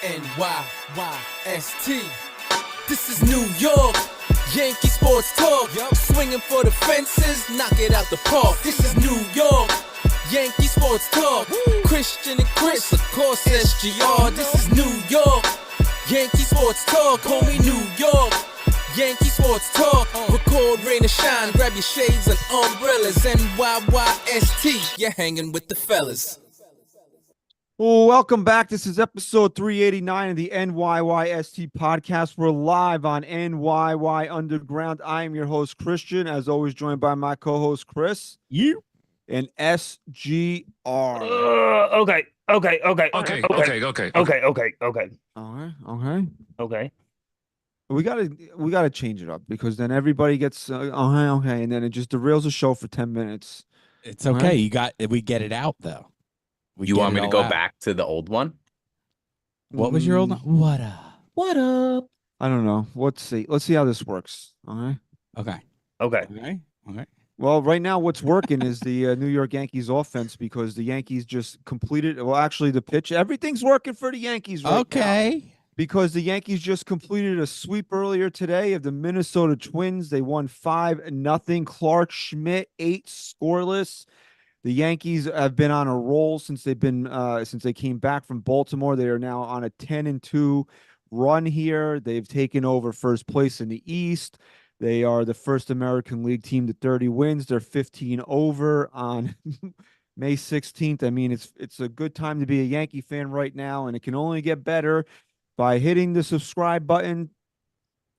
NYYST. This is New York, Yankee sports talk. Swinging for the fences, knock it out the park. This is New York, Yankee sports talk. Christian and Chris, of course SGR. This is New York, Yankee sports talk. Homie, New York, Yankee sports talk. Record, rain or shine, grab your shades and umbrellas. NYYST, you're hanging with the fellas. Well, welcome back. This is episode 389 of the NYYST podcast. We're live on NYY Underground. I am your host, Christian, as always, joined by my co-host, Chris. You And SGR. Okay. Okay. We gotta change it up because then everybody gets okay, and then it just derails the show for 10 minutes. It's okay. We get it out though. You want me to go back to the old one? What was your old one? What up? What up? I don't know. Let's see how this works. Okay. Okay. Well, right now, what's working is the New York Yankees offense because the Yankees just completed. Well, actually, the pitch, everything's working for the Yankees right now. Because the Yankees just completed a sweep earlier today of the Minnesota Twins. They won 5-0. Clark Schmidt 8 scoreless. The Yankees have been on a roll since they came back from Baltimore. They are now on a 10-2 run here. They've taken over first place in the East. They are the first American League team to 30 wins. They're 15 over on May 16th. I mean, it's a good time to be a Yankee fan right now, and it can only get better by hitting the subscribe button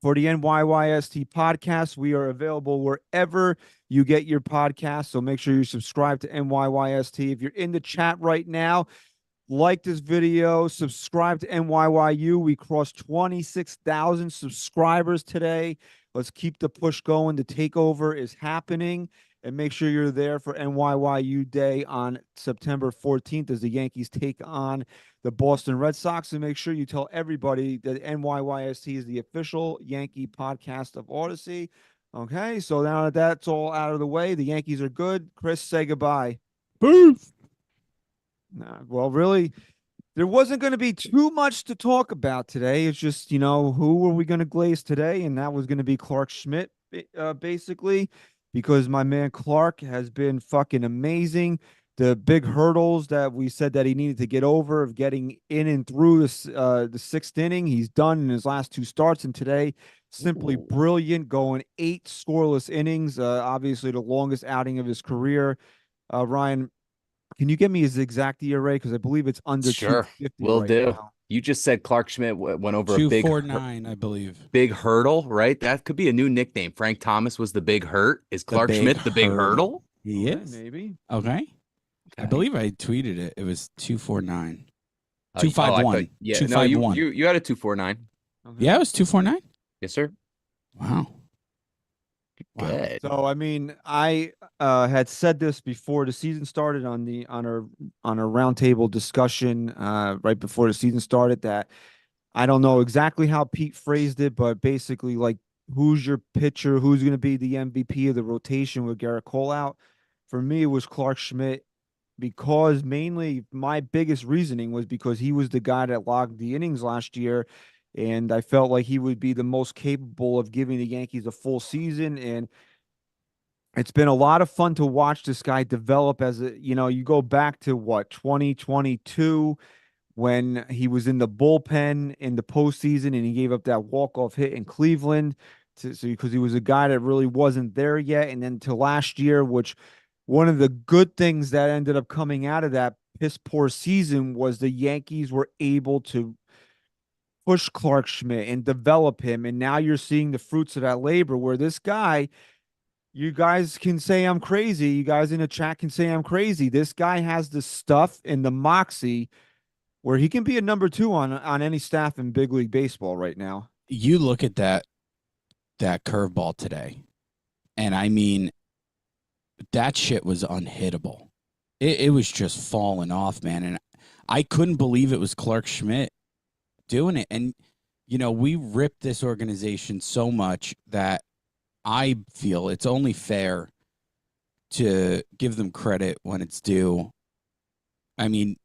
for the NYYST podcast. We are available wherever you get your podcast, so make sure you subscribe to NYYST. If you're in the chat right now, like this video, subscribe to NYYU. We crossed 26,000 subscribers today. Let's keep the push going. The takeover is happening. And make sure you're there for NYYU Day on September 14th as the Yankees take on the Boston Red Sox. And make sure you tell everybody that NYYST is the official Yankee podcast of Odyssey. Okay, so now that that's all out of the way, the Yankees are good. Chris, say goodbye. Peace. Nah, well, really, there wasn't going to be too much to talk about today. It's just, who were we going to glaze today? And that was going to be Clark Schmidt, basically, because my man Clark has been fucking amazing. The big hurdles that we said that he needed to get over of getting in and through the sixth inning, he's done in his last 2 starts. And today, simply brilliant, going 8 scoreless innings, obviously the longest outing of his career. Ryan, can you get me his exact ERA? Because I believe it's under 250 will right do. now. You just said Clark Schmidt went over a 249, I believe. Big hurdle, right? That could be a new nickname. Frank Thomas was the Big Hurt. Is Clark Schmidt the Big Hurdle? He is. Maybe. Okay. I believe I tweeted it. It was 249. 251. Yeah, 251. You had a 249. Okay. Yeah, it was 249. Yes, sir. Wow. Good. So I mean, I had said this before the season started on our roundtable discussion right before the season started that I don't know exactly how Pete phrased it, but basically like who's your pitcher, who's going to be the MVP of the rotation with Garrett Cole out. For me, it was Clark Schmidt because mainly my biggest reasoning was because he was the guy that logged the innings last year. And I felt like he would be the most capable of giving the Yankees a full season. And it's been a lot of fun to watch this guy develop as you go back to 2022 when he was in the bullpen in the postseason and he gave up that walk-off hit in Cleveland because he was a guy that really wasn't there yet. And then to last year, which one of the good things that ended up coming out of that piss poor season was the Yankees were able to push Clark Schmidt and develop him. And now you're seeing the fruits of that labor where this guy, you guys can say I'm crazy. You guys in the chat can say I'm crazy. This guy has the stuff and the moxie where he can be a number 2 on any staff in big league baseball right now. You look at that curveball today, and I mean, that shit was unhittable. It was just falling off, man. And I couldn't believe it was Clark Schmidt doing it. And, we ripped this organization so much that I feel it's only fair to give them credit when it's due. I mean,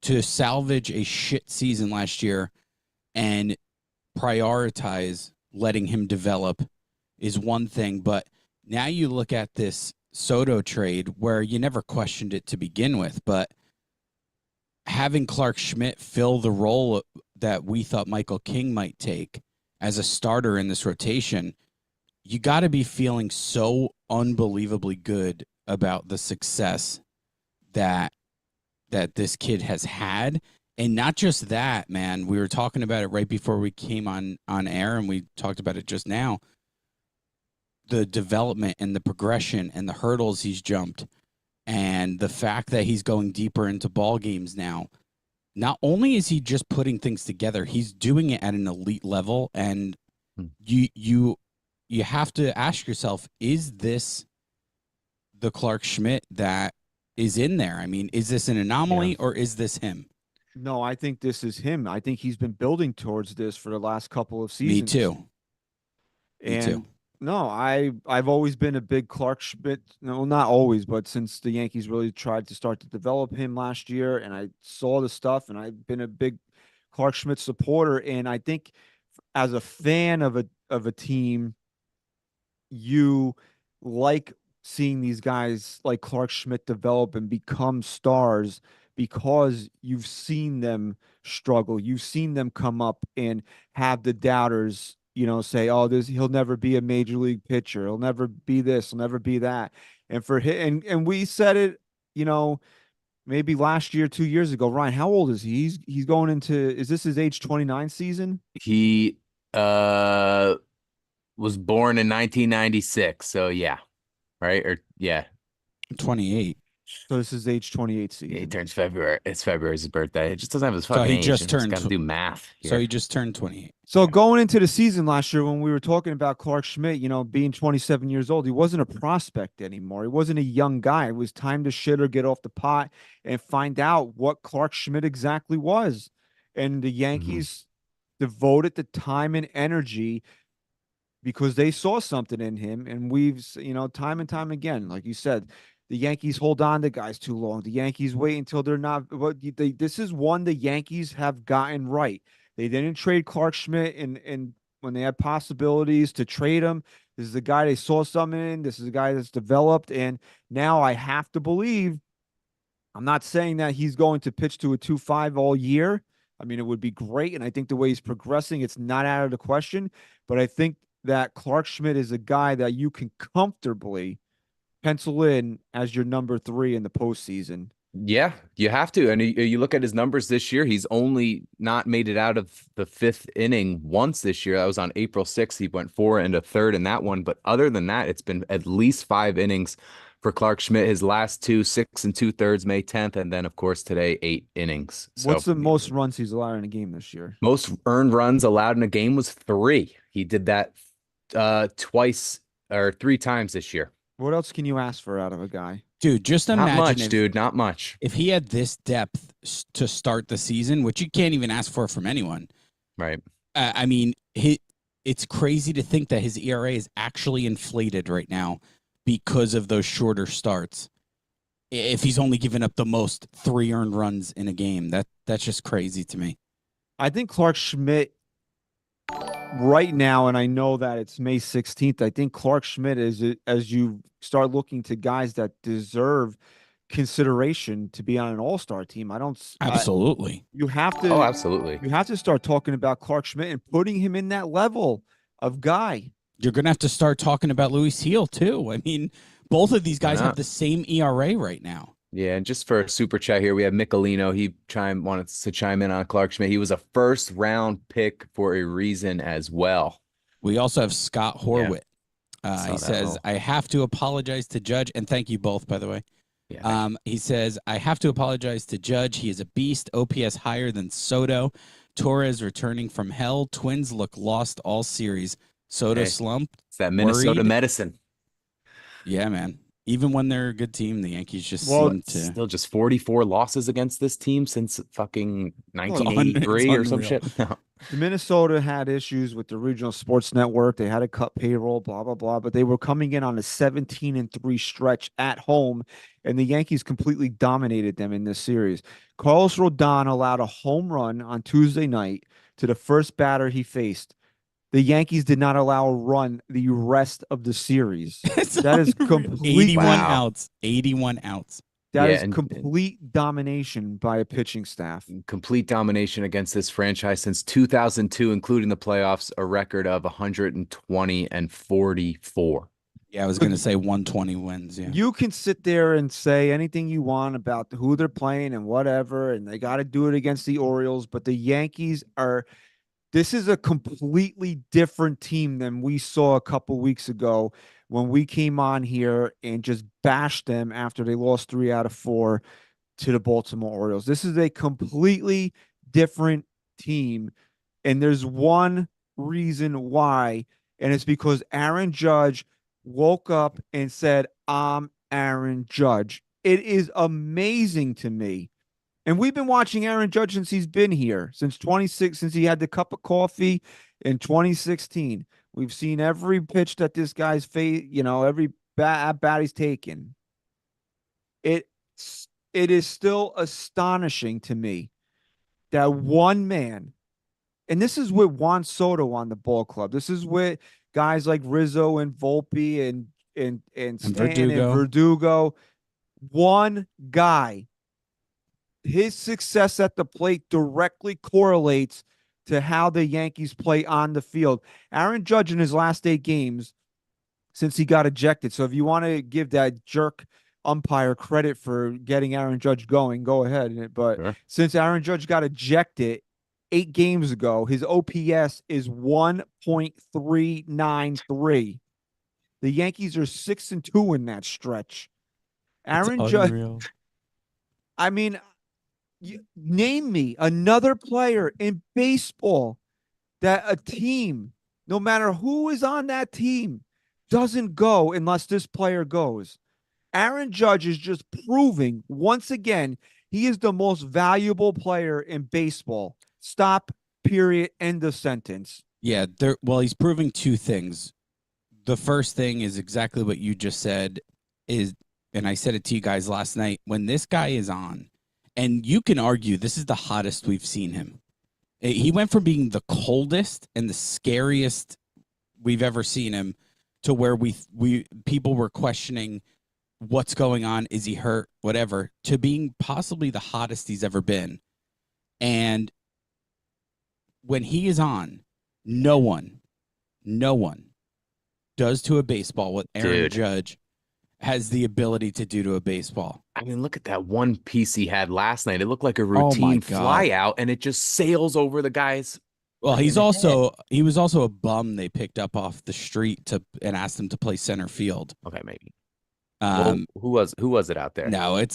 to salvage a shit season last year and prioritize letting him develop is one thing. But now you look at this Soto trade where you never questioned it to begin with, but having Clark Schmidt fill the role that we thought Michael King might take as a starter in this rotation, you got to be feeling so unbelievably good about the success that this kid has had. And not just that, man. We were talking about it right before we came on air, and we talked about it just now. The development and the progression and the hurdles he's jumped, and the fact that he's going deeper into ball games now. Not only is he just putting things together, he's doing it at an elite level. And you have to ask yourself, is this the Clark Schmidt that is in there? I mean, is this an anomaly or is this him? No, I think this is him. I think he's been building towards this for the last couple of seasons. Me too. Me too. No, I've always been a big Clark Schmidt. No, not always, but since the Yankees really tried to start to develop him last year, and I saw the stuff, and I've been a big Clark Schmidt supporter. And I think as a fan of a team, you like seeing these guys like Clark Schmidt develop and become stars because you've seen them struggle. You've seen them come up and have the doubters, say, oh, he'll never be a major league pitcher. He'll never be this. He'll never be that. And for him, and we said it, maybe last year, 2 years ago. Ryan, how old is he? He's going into, is this his age 29 season? He was born in 1996. So yeah. Right? Or yeah. 28. So this is age 28 season. Yeah, he turns February. It's February's his birthday. It just doesn't have his fucking age. Just turned. Got to do math here. So he just turned 28. So going into the season last year, when we were talking about Clark Schmidt, being 27 years old, he wasn't a prospect anymore. He wasn't a young guy. It was time to shit or get off the pot and find out what Clark Schmidt exactly was. And the Yankees devoted the time and energy because they saw something in him. And we've, time and time again, like you said, the Yankees hold on to guys too long. The Yankees wait until they're not. This is one the Yankees have gotten right. They didn't trade Clark Schmidt, and when they had possibilities to trade him, this is a guy they saw something in. This is a guy that's developed, and now I have to believe. I'm not saying that he's going to pitch to a 2.5 all year. I mean, it would be great, and I think the way he's progressing, it's not out of the question. But I think that Clark Schmidt is a guy that you can comfortably pencil in as your number 3 in the postseason. Yeah, you have to. And you look at his numbers this year, he's only not made it out of the 5th inning once this year. That was on April 6th. He went 4 and a third in that one. But other than that, it's been at least 5 innings for Clark Schmidt. His last 2, 6 and 2/3, May 10th. And then, of course, today, 8 innings. So, what's the most runs he's allowed in a game this year? Most earned runs allowed in a game was 3. He did that twice or 3 times this year. What else can you ask for out of a guy? Dude, just imagine. Not much, dude. Not much. If he had this depth to start the season, which you can't even ask for from anyone. Right. I mean, it's crazy to think that his ERA is actually inflated right now because of those shorter starts. If he's only given up the most 3 earned runs in a game, that's just crazy to me. I think Clark Schmidt right now, and I know that it's May 16th, I think Clark Schmidt is, as you start looking to guys that deserve consideration to be on an all-star team. Absolutely. You have to. Oh, absolutely. You have to start talking about Clark Schmidt and putting him in that level of guy. You're going to have to start talking about Luis Heel too. I mean, both of these guys have the same ERA right now. Yeah, and just for a super chat here, we have Michelino. He wanted to chime in on Clark Schmidt. He was a 1st-round pick for a reason as well. We also have Scott Horwitz. He says, I have to apologize to Judge, and thank you both, by the way. Yeah. He says, I have to apologize to Judge. He is a beast, OPS higher than Soto. Torres returning from hell. Twins look lost all series. Soto slumped. It's that Minnesota worried. medicine. Yeah, man. Even when they're a good team, the Yankees just Well, seem to. Still just 44 losses against this team since fucking It's 1983 or some unreal. shit. No. Minnesota had issues with the regional sports network. They had to cut payroll, blah, blah, blah. But they were coming in on a 17-3 stretch at home, and the Yankees completely dominated them in this series. Carlos Rodon allowed a home run on Tuesday night to the first batter he faced. The Yankees did not allow a run the rest of the series. It's That is unreal. complete. 81 Wow. outs. 81 outs. That Yeah, is and complete domination by a pitching staff. complete domination against this franchise since 2002, including the playoffs, a record of 120 and 44. Yeah, I was going to say 120 wins. Yeah. You can sit there and say anything you want about who they're playing and whatever, and they got to do it against the Orioles, but the Yankees are. This is a completely different team than we saw a couple weeks ago when we came on here and just bashed them after they lost 3 out of 4 to the Baltimore Orioles. This is a completely different team, and there's one reason why, and it's because Aaron Judge woke up and said, "I'm Aaron Judge." It is amazing to me. And we've been watching Aaron Judge since he's been here, since he had the cup of coffee in 2016. We've seen every pitch that this guy's every bat he's taken. It is still astonishing to me that one man, and this is with Juan Soto on the ball club. This is with guys like Rizzo and Volpe and Stan and Verdugo. One guy. His success at the plate directly correlates to how the Yankees play on the field. Aaron Judge in his last 8 games since he got ejected. So if you want to give that jerk umpire credit for getting Aaron Judge going, go ahead. But Sure. Since Aaron Judge got ejected 8 games ago, his OPS is 1.393. The Yankees are 6-2 in that stretch. Aaron Judge. I mean, name me another player in baseball that a team, no matter who is on that team, doesn't go unless this player goes. Aaron Judge is just proving once again he is the most valuable player in baseball. Stop, period, end of sentence. Yeah, well, he's proving 2 things. The first thing is exactly what you just said, and I said it to you guys last night, when this guy is on, and you can argue this is the hottest we've seen him. He went from being the coldest and the scariest we've ever seen him to where people were questioning what's going on, is he hurt, whatever, to being possibly the hottest he's ever been. And when he is on, no one does to a baseball what Aaron Judge has the ability to do to a baseball. I mean, look at that one piece he had last night. It looked like a routine fly out, and it just sails over the guys. Well, he was also a bum they picked up off the street and asked him to play center field. Okay, maybe. Who was it out there? No, it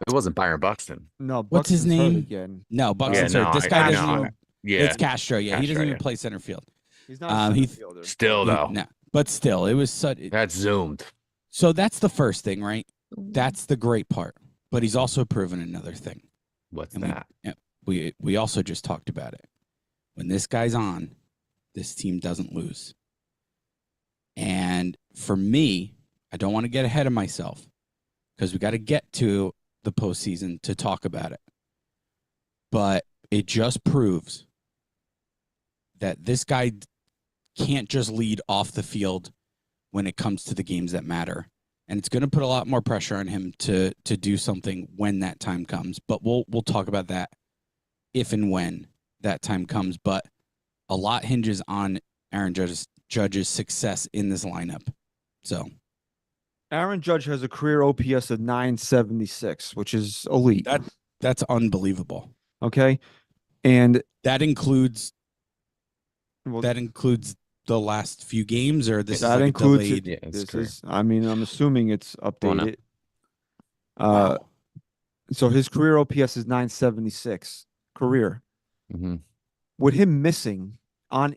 wasn't Byron Buxton. No, what's his name? Again. No, Buxton's hurt. This guy doesn't. Yeah, it's Castro. Yeah, Castro, he doesn't even play center field. He's not a center fielder. Still though. No, but still, it was such. That's zoomed. So that's the first thing, right? That's the great part. But he's also proven another thing. What's that? We also just talked about it. When this guy's on, this team doesn't lose. And for me, I don't want to get ahead of myself because we got to get to the postseason to talk about it. But it just proves that this guy can't just lead off the field when it comes to the games that matter. And it's going to put a lot more pressure on him to do something when that time comes. But we'll talk about that if and when that time comes. But a lot hinges on Aaron Judge's success in this lineup. So Aaron Judge has a career OPS of 976, which is elite. That's unbelievable. Okay. And that includes the last few games, or this that is like includes delayed? it. This is, I mean, I'm assuming it's updated. Wow. So his career OPS is 976 career. Mm-hmm. With him missing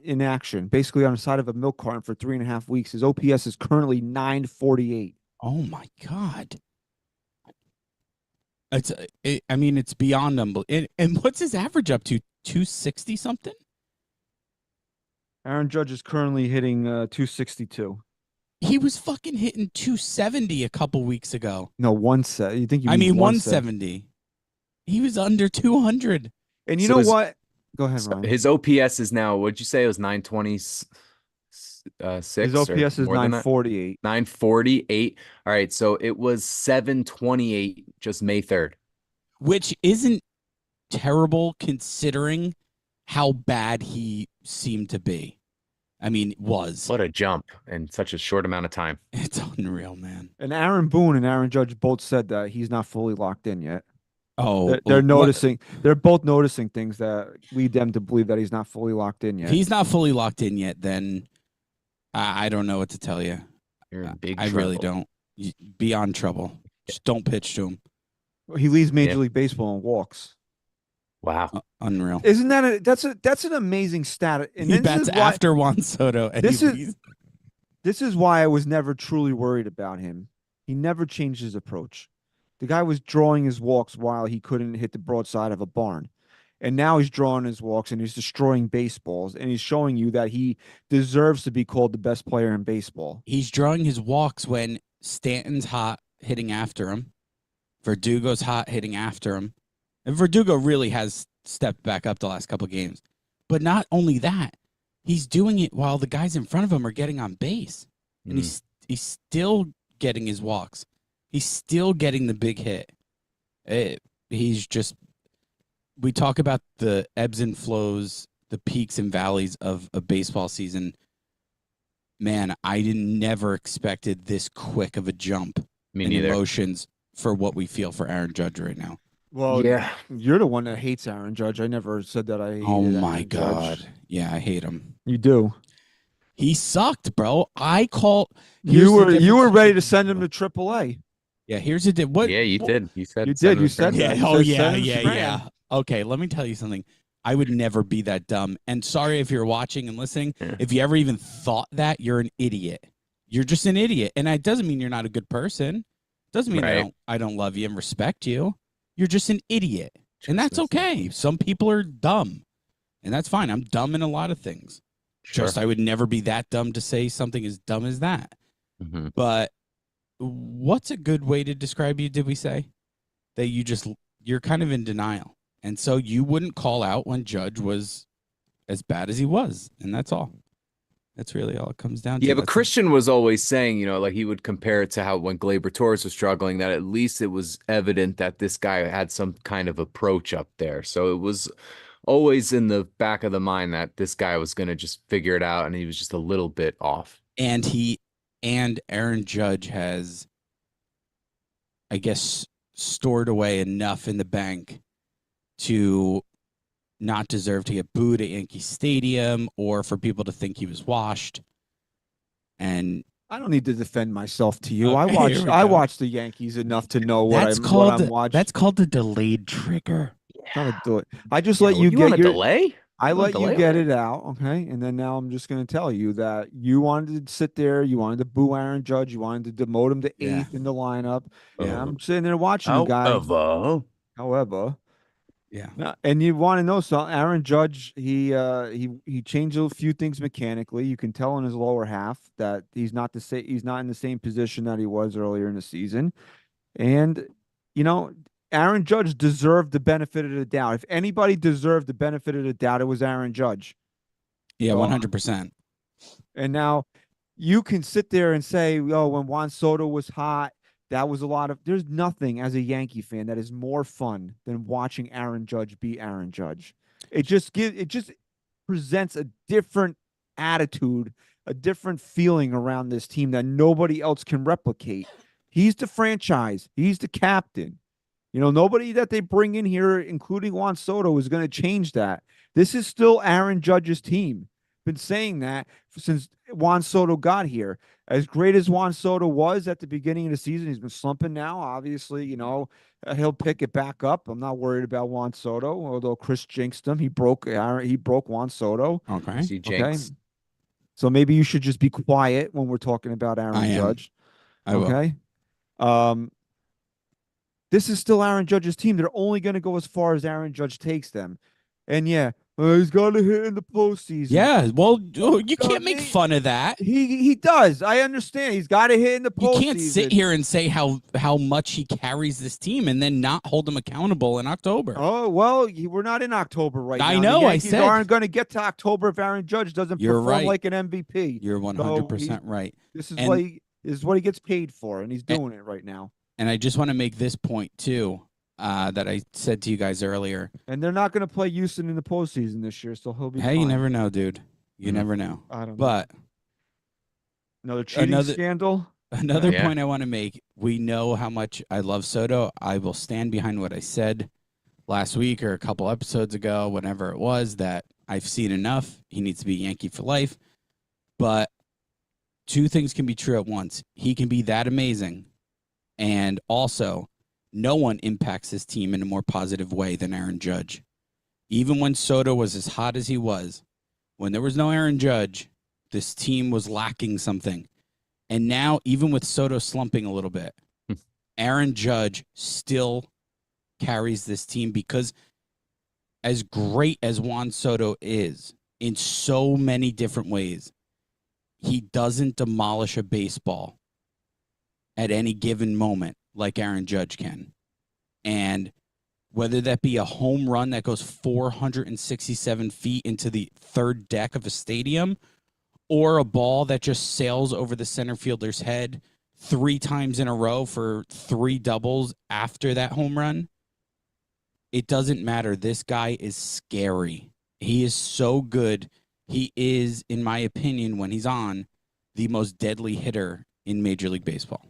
in action, basically on the side of a milk carton for 3.5 weeks, his OPS is currently 948. Oh my God. I mean, it's beyond unbelievable. And what's his average up to? 260 something? Aaron Judge is currently hitting 262. He was fucking hitting 270 a couple weeks ago. No, one set. You think you I mean mean, 170. He was under 200. And you So know his- what? Go ahead, So Ryan. his OPS is now, what'd you say? It was 926 His OPS is more than that? 948. 948. All right. So it was 728 just May 3rd. Which isn't terrible considering how bad he seemed to be. I mean, was. What a jump in such a short amount of time. It's unreal, man. And Aaron Boone and Aaron Judge both said that he's not fully locked in yet. Oh, They're noticing. They're both noticing things that lead them to believe that he's not fully locked in yet. If he's not fully locked in yet, then I don't know what to tell you. You're in big I trouble. really don't. Beyond trouble. Just don't pitch to him. He leads Major Yeah. League Baseball in walks. Wow. Unreal. Isn't that that's an amazing stat? And He this bats is why, after Juan Soto. And This he is- leaves. This is why I was never truly worried about him. He never changed his approach. The guy was drawing his walks while he couldn't hit the broadside of a barn. And now he's drawing his walks and he's destroying baseballs. And he's showing you that he deserves to be called the best player in baseball. He's drawing his walks when Stanton's hot hitting after him. Verdugo's hot hitting after him. And Verdugo really has stepped back up the last couple of games. But not only that, he's doing it while the guys in front of him are getting on base. And he's still getting his walks. He's still getting the big hit. He's just, we talk about the ebbs and flows, the peaks and valleys of a baseball season. Man, I never expected this quick of a jump Me in neither. emotions for what we feel for Aaron Judge right now. Well, Yeah. you're the one that hates Aaron Judge. I never said that I hated Oh Aaron my Judge. God. Yeah, I hate him. You do. He sucked, bro. You were ready to send him to AAA. Yeah, here's the what. Yeah, you did. You said You send did. him You to said Fran- that. Yeah. You Oh said yeah. send him Yeah. to Fran. Yeah. Okay. Let me tell you something. I would never be that dumb. And sorry if you're watching and listening. Yeah. If you ever even thought that, you're an idiot. You're just an idiot. And it doesn't mean you're not a good person. Doesn't mean Right. I don't love you and respect you. You're just an idiot. And that's Just okay. Some people are dumb. And that's fine. I'm dumb in a lot of things. Sure. Just I would never be that dumb to say something as dumb as that. Mhm. But what's a good way to describe you, did we say? That you're kind of in denial. And so you wouldn't call out when Judge was as bad as he was. And that's all. That's really all it comes down to. Yeah, but That's- Christian was always saying, like he would compare it to how when Gleyber Torres was struggling, that at least it was evident that this guy had some kind of approach up there. So it was always in the back of the mind that this guy was going to just figure it out, and he was just a little bit off. And Aaron Judge has, I guess, stored away enough in the bank to not deserve to get booed at Yankee Stadium or for people to think he was washed. And I don't need to defend myself to you. Okay, here we I go. watched the Yankees enough to know what that's I'm called watching. that's called the delayed trigger. Not a delay. I just let you you want get a your delay? I You want let a you delay get on it out, okay? And then now I'm just going to tell you that you wanted to sit there, you wanted to boo Aaron Judge, you wanted to demote him to Yeah. 8th in the lineup. And Uh-huh. I'm sitting there watching you guys. However, Yeah. now, and you want to know something? Aaron Judge, he changed a few things mechanically. You can tell in his lower half that he's not in the same position that he was earlier in the season. And Aaron Judge deserved the benefit of the doubt. If anybody deserved the benefit of the doubt, it was Aaron Judge. Yeah, Well, 100%. And now you can sit there and say, oh, when Juan Soto was hot, that was a lot of. There's nothing as a Yankee fan that is more fun than watching Aaron Judge be Aaron Judge. It just presents a different attitude, a different feeling around this team that nobody else can replicate. He's the franchise. He's the captain. Nobody that they bring in here, including Juan Soto, is going to change that. This is still Aaron Judge's team. Been saying that since Juan Soto got here. As great as Juan Soto was at the beginning of the season, he's been slumping now. Obviously, he'll pick it back up. I'm not worried about Juan Soto, although Chris jinxed him. He broke Juan Soto. Okay. See, Jenks. So maybe you should just be quiet when we're talking about Aaron I am. Judge. I will. Okay. Um, this is still Aaron Judge's team. They're only going to go as far as Aaron Judge takes them. And yeah, he's got to hit in the postseason. Yeah, well, you know, can't make fun of that. He does. I understand. He's got to hit in the postseason. You can't sit here and say how much he carries this team and then not hold him accountable in October. Oh, well, we're not in October right now. I know. The I Yankees said aren't going to get to October if Aaron Judge doesn't You're perform right. like an MVP. You're 100% right. This is And- what he gets paid for, and he's doing it right now. And I just want to make this point too, that I said to you guys earlier. And they're not going to play Houston in the postseason this year, so he'll be Hey, fine. you never know, dude. You never know. I don't know. But Another cheating scandal? another point I want to make, we know how much I love Soto. I will stand behind what I said last week or a couple episodes ago, whenever it was, that I've seen enough. He needs to be a Yankee for life. But two things can be true at once. He can be that amazing, and also no one impacts his team in a more positive way than Aaron Judge. Even when Soto was as hot as he was, when there was no Aaron Judge, this team was lacking something. And now, even with Soto slumping a little bit, Aaron Judge still carries this team, because as great as Juan Soto is in so many different ways, he doesn't demolish a baseball at any given moment like Aaron Judge can. And whether that be a home run that goes 467 feet into the third deck of a stadium, or a ball that just sails over the center fielder's head 3 times in a row for 3 doubles after that home run, it doesn't matter. This guy is scary. He is so good. He is, in my opinion, when he's on, the most deadly hitter in Major League Baseball.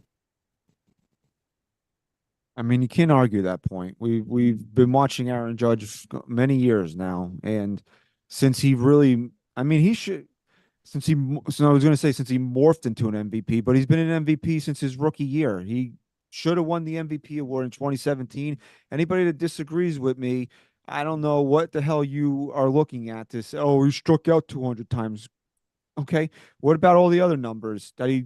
I mean, you can't argue that point. We've been watching Aaron Judge many years now, and since he really, I mean, he should, since he, so I was going to say since he morphed into an MVP, but he's been an MVP since his rookie year. He should have won the MVP award in 2017. Anybody that disagrees with me, I don't know what the hell you are looking at to say, oh, he struck out 200 times. Okay, what about all the other numbers that he?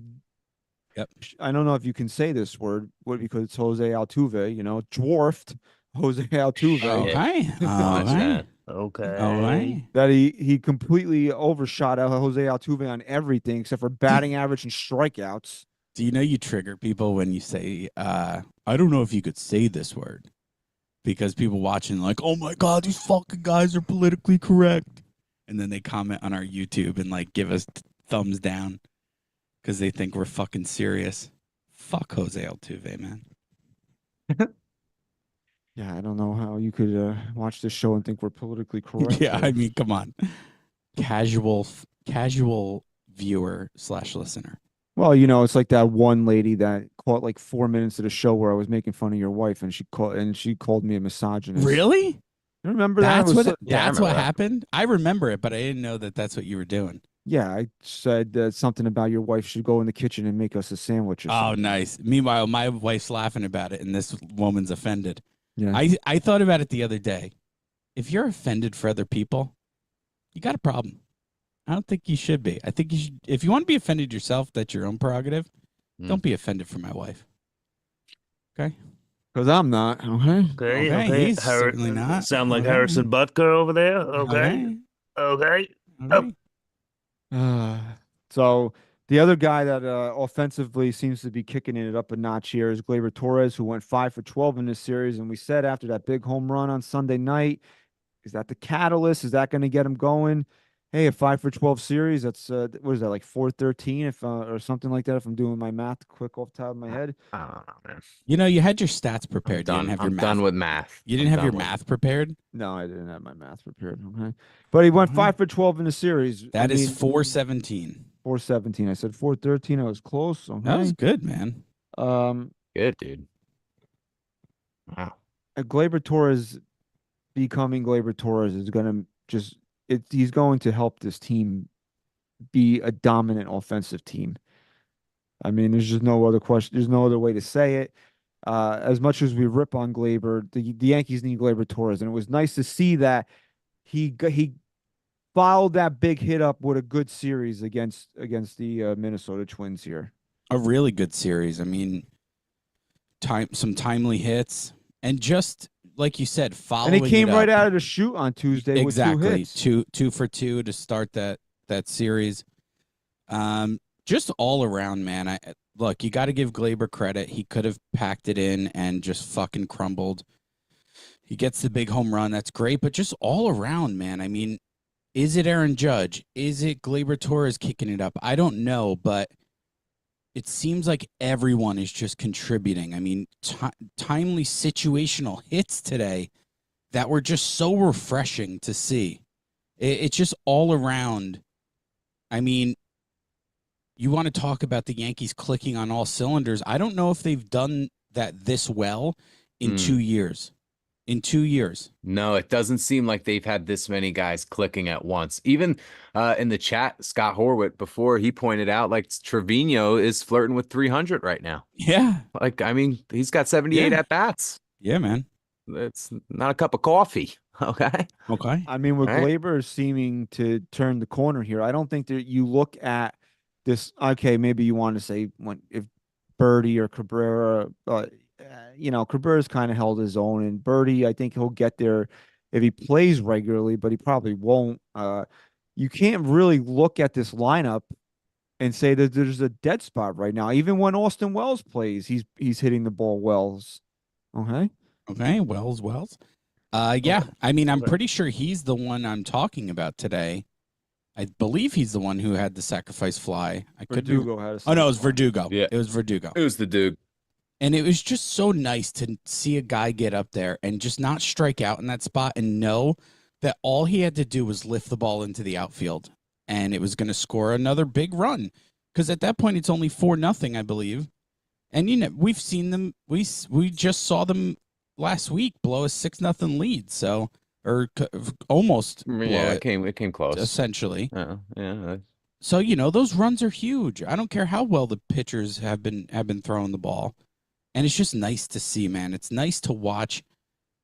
Yep. I don't know if you can say this word, because it's Jose Altuve, dwarfed Jose Altuve. Okay. Okay. Okay. That he completely overshot Jose Altuve on everything except for batting average and strikeouts. Do you know you trigger people when you say, I don't know if you could say this word, because people watching like, oh my God, these fucking guys are politically correct. And then they comment on our YouTube and like give us thumbs down because they think we're fucking serious. Fuck Jose Altuve, man. Yeah, I don't know how you could watch this show and think we're politically correct. Yeah, I mean, come on. Casual viewer / listener. Well, it's like that one lady that caught like 4 minutes of the show where I was making fun of your wife, and she called me a misogynist. Really? You remember that? That's what happened? I remember it, but I didn't know that that's what you were doing. Yeah, I said something about your wife should go in the kitchen and make us a sandwich. Oh, nice. Meanwhile, my wife's laughing about it, and this woman's offended. Yeah. I thought about it the other day. If you're offended for other people, you got a problem. I don't think you should be. I think you should, if you want to be offended yourself, that's your own prerogative. Don't be offended for my wife. Okay? Because I'm not. Okay. Okay, he's certainly not. Sound like Okay. Harrison Butker over there. Okay. Okay. So the other guy that offensively seems to be kicking it up a notch here is Gleyber Torres, who went 5 for 12 in this series. And we said after that big home run on Sunday night, is that the catalyst? Is that going to get him going? Hey, a 5 for 12 series, that's what is that, like 413 or something like that, if I'm doing my math quick off the top of my head. I don't know, man. You had your stats prepared. I'm done with math. You didn't have your math prepared? No, I didn't have my math prepared. Okay. But he went 5 for 12 in the series. That is 417. 417. I said 413. I was close. Okay. That was good, man. Good, dude. Wow. Gleyber Torres becoming Gleyber Torres is going to just he's going to help this team be a dominant offensive team. I mean, there's just no other question. There's no other way to say it. As much as we rip on Gleyber, the Yankees need Gleyber Torres, and it was nice to see that he followed that big hit up with a good series against the Minnesota Twins here. A really good series. I mean, some timely hits, and just like you said, And following he came it right up. out of the shoot on Tuesday Exactly. with 2 hits. Two for two to start that series. Just all around, man. Look, you got to give Glaber credit. He could have packed it in and just fucking crumbled. He gets the big home run. That's great, but just all around, man. I mean, is it Aaron Judge? Is it Glaber Torres kicking it up? I don't know, but it seems like everyone is just contributing. I mean, timely situational hits today that were just so refreshing to see. It's just all around. I mean, you want to talk about the Yankees clicking on all cylinders. I don't know if they've done that this well in 2 years. In 2 years. No, it doesn't seem like they've had this many guys clicking at once. Even in the chat, Scott Horwitz, before he pointed out, like Trevino is flirting with 300 right now. Yeah. Like, I mean, he's got 78 at bats. Yeah, man. It's not a cup of coffee. Okay. Okay. I mean, with Right. Glaber seeming to turn the corner here, I don't think that you look at this. Okay, maybe you want to say if Birdie or Cabrera, Cabrera's kind of held his own, and Birdie, I think he'll get there if he plays regularly, but he probably won't. You can't really look at this lineup and say that there's a dead spot right now. Even when Austin Wells plays, he's hitting the ball Wells. Okay. Okay. Wells. Yeah. I mean, I'm pretty sure he's the one I'm talking about today. I believe he's the one who had the sacrifice fly. Verdugo had a Oh, no, it was Verdugo. Yeah. It was Verdugo. It was the dude. And it was just so nice to see a guy get up there and just not strike out in that spot and know that all he had to do was lift the ball into the outfield and it was going to score another big run. Because at that point, it's only 4-0, I believe. And, we've seen them. We just saw them last week blow a 6-0 lead. So, or almost. Yeah, it came close. Essentially. Yeah. So, those runs are huge. I don't care how well the pitchers have been throwing the ball. And it's just nice to see, man. It's nice to watch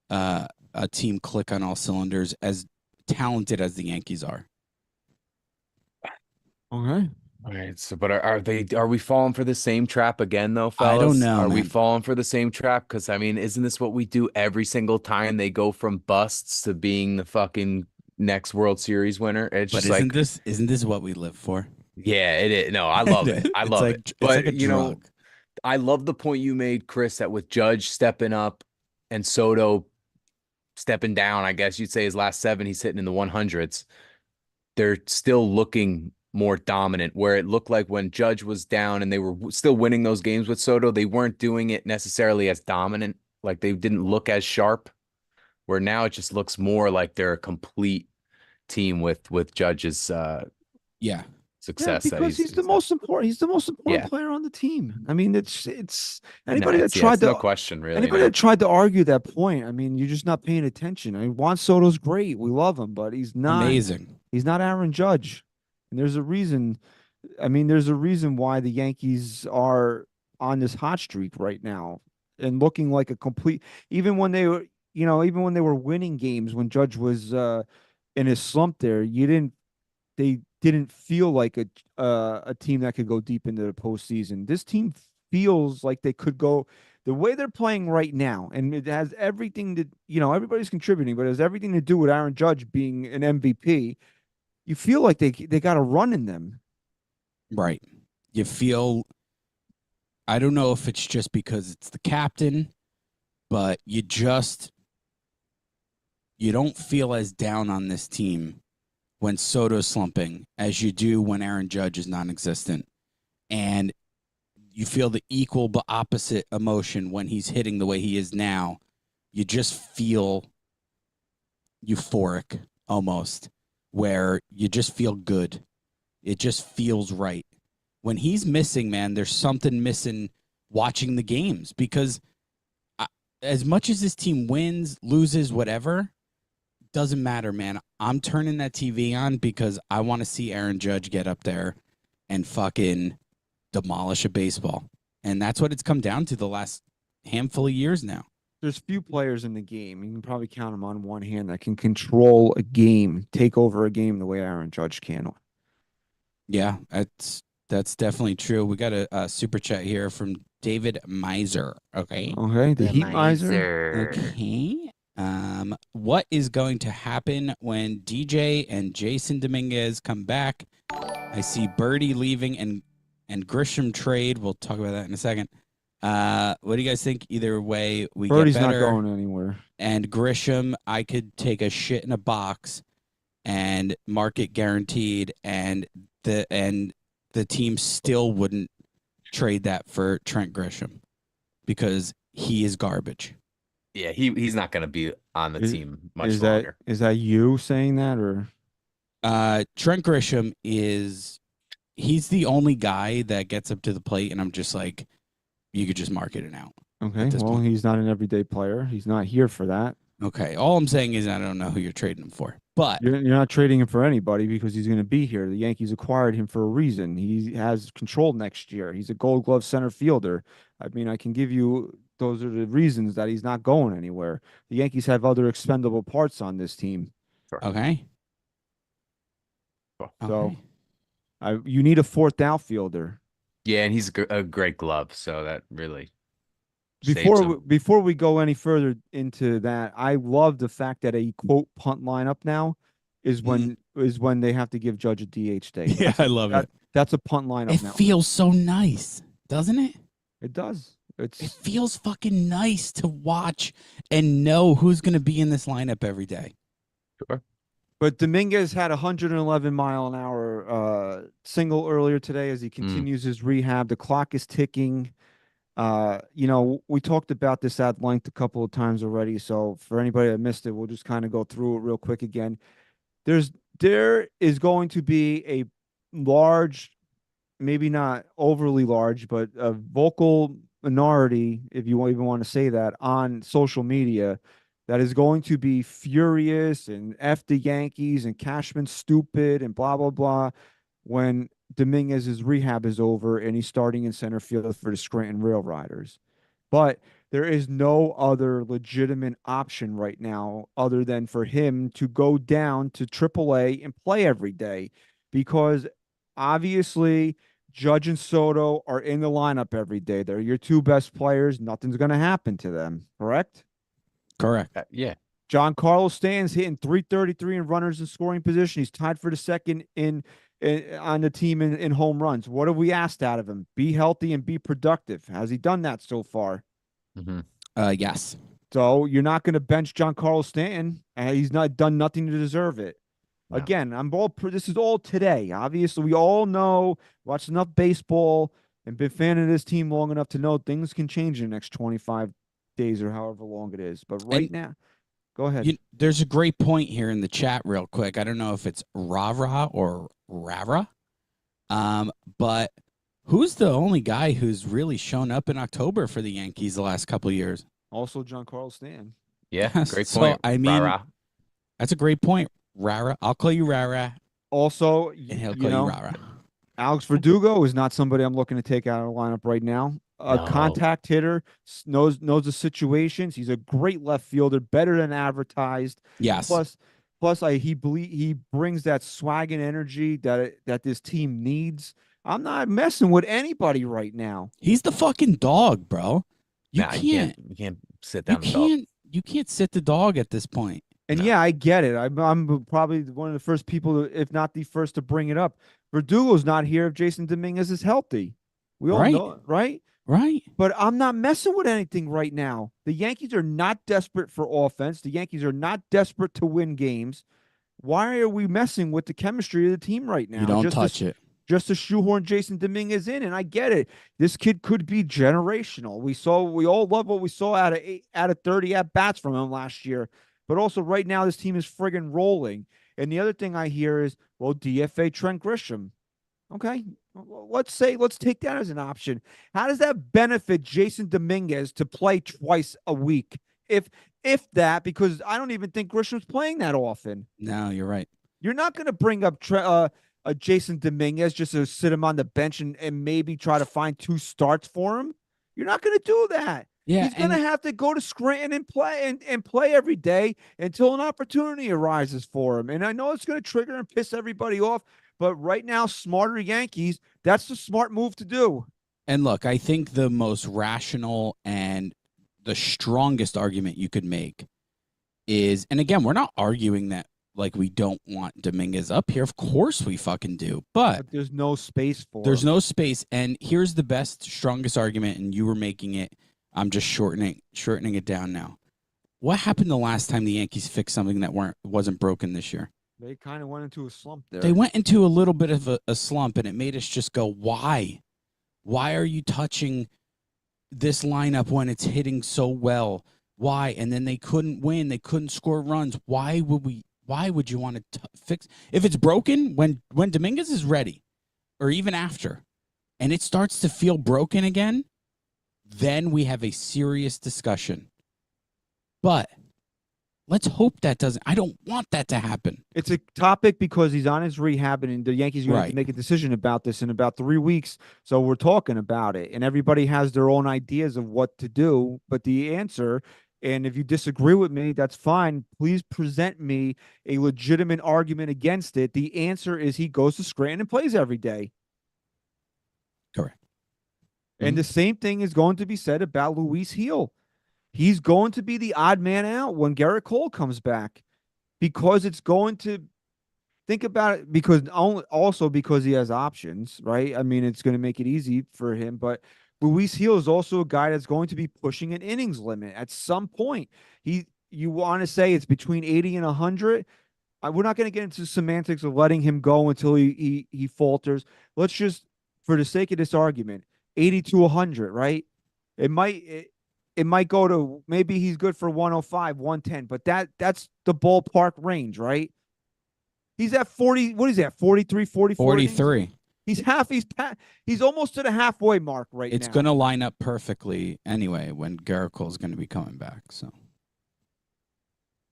a team click on all cylinders, as talented as the Yankees are. Okay. All right. So, but are we falling for the same trap again, though, fellas? I don't know. Are we man. falling for the same trap? Because I mean, isn't this what we do every single time they go from busts to being the fucking next World Series winner? It's But just isn't this what we live for? yeah, it is. No, I love it. I love it. It's But like a drug. I love the point you made, Chris, that with Judge stepping up and Soto stepping down, I guess you'd say his last 7, he's hitting in the 100s. They're still looking more dominant, where it looked like when Judge was down and they were still winning those games with Soto, they weren't doing it necessarily as dominant. Like they didn't look as sharp, where now it just looks more like they're a complete team with Judge's Yeah. success. Yeah, because he's the most important. He's the most important player on the team. I mean, it's anybody that tried to no question really. anybody that tried to argue that point. I mean, you're just not paying attention. I mean, Juan Soto's great. We love him, but he's not Amazing. He's not Aaron Judge, and there's a reason. I mean, there's a reason why the Yankees are on this hot streak right now and looking like a complete. Even when they were, even when they were winning games, when Judge was in his slump, they didn't feel like a team that could go deep into the postseason. This team feels like they could go the way they're playing right now, and it has everything to, everybody's contributing, but it has everything to do with Aaron Judge being an MVP. You feel like they got a run in them. Right. You feel, I don't know if it's just because it's the captain, but you don't feel as down on this team when Soto's slumping as you do when Aaron Judge is non-existent. And you feel the equal but opposite emotion when he's hitting the way he is now. You just feel euphoric almost, where you just feel good. It just feels right. When he's missing, man, there's something missing watching the games, because as much as this team wins, loses, whatever, doesn't matter, man. I'm turning that TV on because I want to see Aaron Judge get up there and fucking demolish a baseball. And that's what it's come down to the last handful of years now. There's few players in the game. You can probably count them on one hand that can control a game, take over a game the way Aaron Judge can. Yeah, that's definitely true. We got a super chat here from David Miser. Okay. Okay, the Heat Miser. Okay. What is going to happen when DJ and Jason Dominguez come back? I see Birdie leaving and Grisham trade. We'll talk about that in a second. What do you guys think? Either way, we Birdie's get better. not going anywhere. And Grisham, I could take a shit in a box and market guaranteed, and the team still wouldn't trade that for Trent Grisham because he is garbage. Yeah, he's not going to be on the team much longer. Is that you saying that, or? Trent Grisham he's the only guy that gets up to the plate, and I'm just like, you could just market it out. Okay, well, he's not an everyday player. He's not here for that. Okay, all I'm saying is I don't know who you're trading him for. But you're not trading him for anybody because he's going to be here. The Yankees acquired him for a reason. He has control next year. He's a Gold Glove center fielder. I mean, I can give you those are the reasons that he's not going anywhere. The Yankees have other expendable parts on this team. Okay. So, you need a fourth outfielder. Yeah, and he's a great glove, so that really. Before we go any further into that, I love the fact that a quote punt lineup now is when they have to give Judge a DH day. Yeah, I love it. That's a punt lineup. It feels so nice, doesn't it? It does. It feels fucking nice to watch and know who's going to be in this lineup every day. Sure. But Dominguez had a 111-mile-an-hour single earlier today as he continues his rehab. The clock is ticking. We talked about this at length a couple of times already. So for anybody that missed it, we'll just kind of go through it real quick again. There is going to be a large, maybe not overly large, but a vocal minority, if you even want to say that, on social media that is going to be furious and F the Yankees and Cashman's stupid and blah, blah, blah when Dominguez's rehab is over and he's starting in center field for the Scranton Rail Riders. But there is no other legitimate option right now other than for him to go down to AAA and play every day because obviously Judge and Soto are in the lineup every day. They're your two best players. Nothing's going to happen to them, correct? Correct. Yeah. Giancarlo Stanton's hitting 333 in runners in scoring position. He's tied for the second on the team in home runs. What have we asked out of him? Be healthy and be productive. Has he done that so far? Yes. So you're not going to bench Giancarlo Stanton, and he's not done nothing to deserve it. No. Again, this is all today. Obviously, we all know, watched enough baseball and been fan of this team long enough to know things can change in the next 25 days or however long it is. But now, go ahead. There's a great point here in the chat real quick. I don't know if it's Rara or Rara, but who's the only guy who's really shown up in October for the Yankees the last couple of years? Also, Giancarlo Stanton. Yeah, great point. So, I mean, Rara. That's a great point. Rara. I'll call you Rara. Also, and he'll call you Rara. Alex Verdugo is not somebody I'm looking to take out of the lineup right now. A contact hitter, knows the situations. He's a great left fielder, better than advertised. Yes. Plus, he brings that swag and energy that this team needs. I'm not messing with anybody right now. He's the fucking dog, bro. You can't sit down. You can't sit the dog at this point. And yeah, I get it. I'm probably one of the first people, if not the first, to bring it up. Verdugo's not here if Jason Dominguez is healthy. We all know, right? Right. But I'm not messing with anything right now. The Yankees are not desperate for offense. The Yankees are not desperate to win games. Why are we messing with the chemistry of the team right now? You don't touch it. Just to shoehorn Jason Dominguez in, and I get it. This kid could be generational. We all love what we saw out of 30 at bats from him last year. But also right now, this team is friggin' rolling. And the other thing I hear is, well, DFA Trent Grisham. Okay, let's take that as an option. How does that benefit Jason Dominguez to play twice a week? If that, because I don't even think Grisham's playing that often. No, you're right. You're not going to bring up Jason Dominguez just to sit him on the bench and maybe try to find 2 starts for him. You're not going to do that. Yeah, he's going to have to go to Scranton and play every day until an opportunity arises for him. And I know it's going to trigger and piss everybody off, but right now, smarter Yankees, that's the smart move to do. And look, I think the most rational and the strongest argument you could make is, and again, we're not arguing that like we don't want Dominguez up here. Of course we fucking do. But there's no space for there's him. no space. And here's the best, strongest argument, and you were making it. I'm just shortening it down now. What happened the last time the Yankees fixed something that wasn't broken this year? They kind of went into a slump there. They went into a little bit of a slump, and it made us just go, why? Why are you touching this lineup when it's hitting so well? Why? And then they couldn't win. They couldn't score runs. Why would you want to fix? If it's broken, when Dominguez is ready, or even after, and it starts to feel broken again, then we have a serious discussion. But let's hope that doesn't. I don't want that to happen. It's a topic because he's on his rehab, and the Yankees are going to make a decision about this in about 3 weeks. So we're talking about it, and everybody has their own ideas of what to do. But the answer, and if you disagree with me, that's fine. Please present me a legitimate argument against it. The answer is he goes to Scranton and plays every day. Correct. And the same thing is going to be said about Luis Gil. He's going to be the odd man out when Garrett Cole comes back, because it's going to think about it, because also because he has options, right? I mean, it's going to make it easy for him, but Luis Gil is also a guy that's going to be pushing an innings limit at some point. You want to say it's between 80 and 100. We're not going to get into semantics of letting him go until he falters. Let's just, for the sake of this argument, 80 to 100, right? It might go to, maybe he's good for 105, 110, but that's the ballpark range, right? He's at 40. What is that? 43, 44? 43. He's almost to the halfway mark right now. It's going to line up perfectly anyway when Garrett Cole is going to be coming back. So,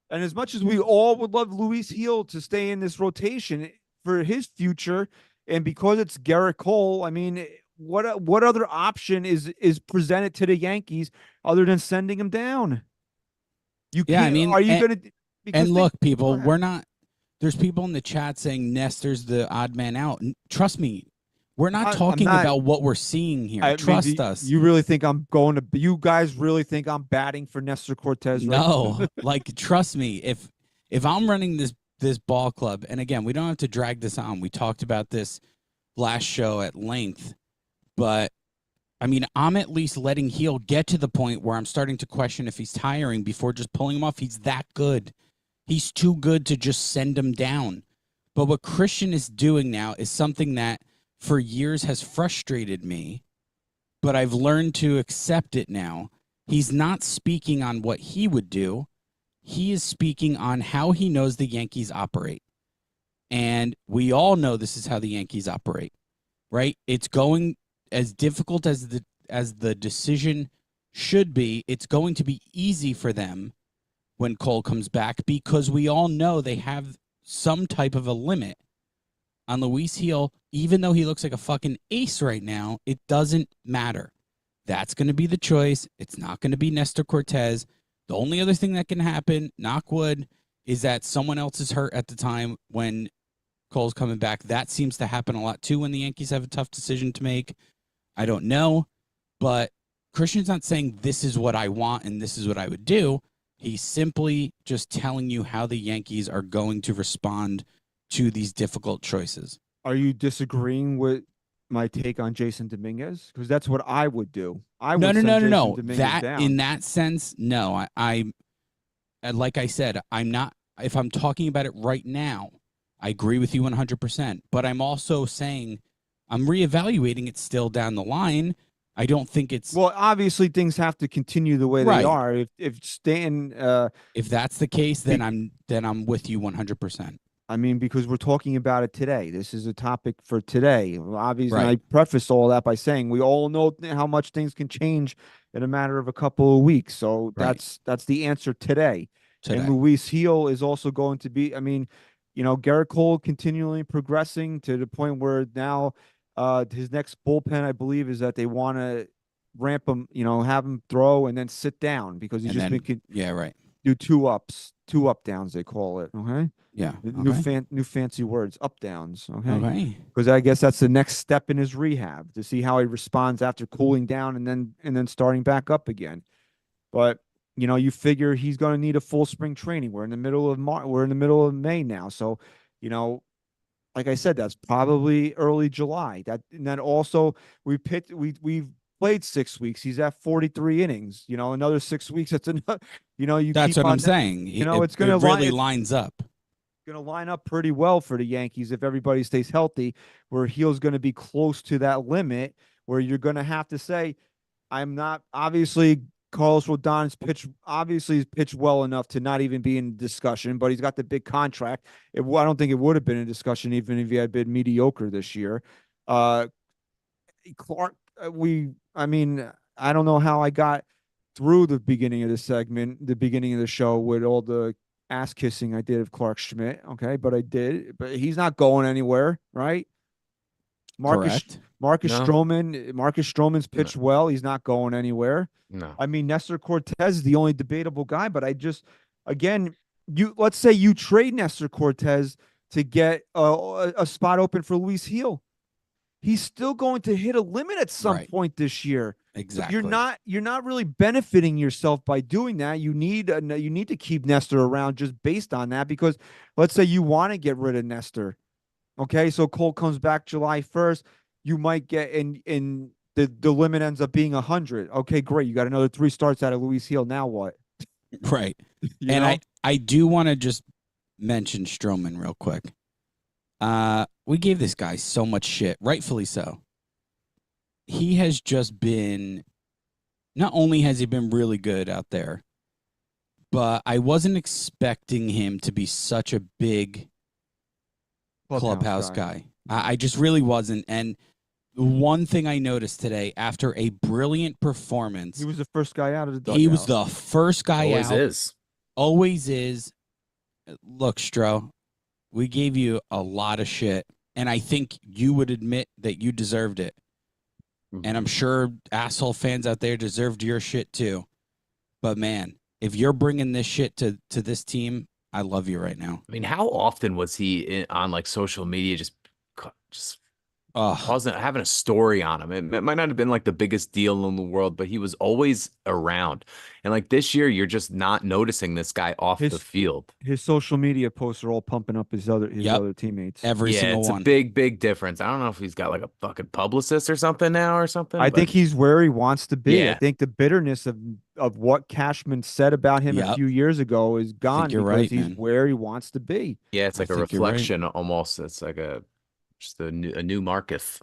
and as much as we all would love Luis Gil to stay in this rotation for his future, and because it's Garrett Cole, I mean, what other option is presented to the Yankees other than sending him down? You can't. I mean, are you going to? And look, people, we're not. There's people in the chat saying Nestor's the odd man out. Trust me, we're not talking about what we're seeing here. Trust us. You really think I'm going to? You guys really think I'm batting for Nestor Cortez? Right? No, like trust me. If I'm running this ball club, and again, we don't have to drag this on. We talked about this last show at length. But, I mean, I'm at least letting Gil get to the point where I'm starting to question if he's tiring before just pulling him off. He's that good. He's too good to just send him down. But what Christian is doing now is something that for years has frustrated me, but I've learned to accept it now. He's not speaking on what he would do. He is speaking on how he knows the Yankees operate. And we all know this is how the Yankees operate, right? It's going... as difficult as the decision should be, it's going to be easy for them when Cole comes back, because we all know they have some type of a limit on Luis Gil. Even though he looks like a fucking ace right now, it doesn't matter. That's going to be the choice. It's not going to be Nestor Cortez. The only other thing that can happen, knock wood, is that someone else is hurt at the time when Cole's coming back. That seems to happen a lot too when the Yankees have a tough decision to make. I don't know, but Christian's not saying this is what I want and this is what I would do. He's simply just telling you how the Yankees are going to respond to these difficult choices. Are you disagreeing with my take on Jason Dominguez? Because that's what I would do. No. That down. In that sense, no. I like I said, I'm not. If I'm talking about it right now, I agree with you 100%. But I'm also saying, I'm reevaluating it still down the line. I don't think it's... Well, obviously things have to continue the way they are. If Stan... if that's the case, then I'm with you 100%. I mean, because we're talking about it today. This is a topic for today. Obviously, I preface all that by saying we all know how much things can change in a matter of a couple of weeks. So that's the answer today. And Luis Gil is also going to be... I mean, you know, Garrett Cole continually progressing to the point where now... his next bullpen, I believe, is that they want to ramp him, you know, have him throw and then sit down because he's do two ups, two up downs, they call it. Okay. Yeah. New fancy words, up downs. Okay. Okay. Because I guess that's the next step in his rehab to see how he responds after cooling down and then starting back up again. But you figure he's going to need a full spring training. We're in the middle of We're in the middle of May now, so like I said, that's probably early July. And then also we've played 6 weeks. He's at 43 innings. Another 6 weeks. That's another. That's what I'm saying. It's going to really lines up. Going to line up pretty well for the Yankees if everybody stays healthy. Where Heel's going to be close to that limit, where you're going to have to say, I'm not obviously. Carlos Rodon's he's pitched well enough to not even be in discussion, but he's got the big contract. I don't think it would have been in discussion even if he had been mediocre this year. Clark, I don't know how I got through the beginning of the beginning of the show with all the ass kissing I did of Clark Schmidt. Okay, but I did. But he's not going anywhere, right? Correct. Marcus No. Stroman's pitched well. He's not going anywhere. No. I mean, Nestor Cortez is the only debatable guy, but let's say you trade Nestor Cortez to get a spot open for Luis Heel. He's still going to hit a limit at some point this year. Exactly. So you're not really benefiting yourself by doing that. You need to keep Nestor around just based on that, because let's say you want to get rid of Nestor. Okay, so Cole comes back July 1st. You might get in the limit ends up being 100. Okay, great. You got another 3 starts out of Luis Heel. Now what? Right. I do want to just mention Stroman real quick. We gave this guy so much shit, rightfully so. He has just been, not only has he been really good out there, but I wasn't expecting him to be such a big clubhouse guy. I just really wasn't. And one thing I noticed today, after a brilliant performance, he was the first guy out of the dugout. He was the first guy out. Always is. Look, Stro, we gave you a lot of shit, and I think you would admit that you deserved it. Mm-hmm. And I'm sure asshole fans out there deserved your shit too. But man, if you're bringing this shit to this team, I love you right now. I mean, how often was he on like social media just wasn't having a story on him? It might not have been like the biggest deal in the world, but he was always around. And like this year, you're just not noticing this guy off the field. His social media posts are all pumping up his other teammates. Every single one. It's a big difference. I don't know if he's got like a fucking publicist or something now or something. I think he's where he wants to be. Yeah. I think the bitterness of what Cashman said about him a few years ago is gone because he's where he wants to be. Yeah, it's like a reflection almost. It's like just a new Marcus.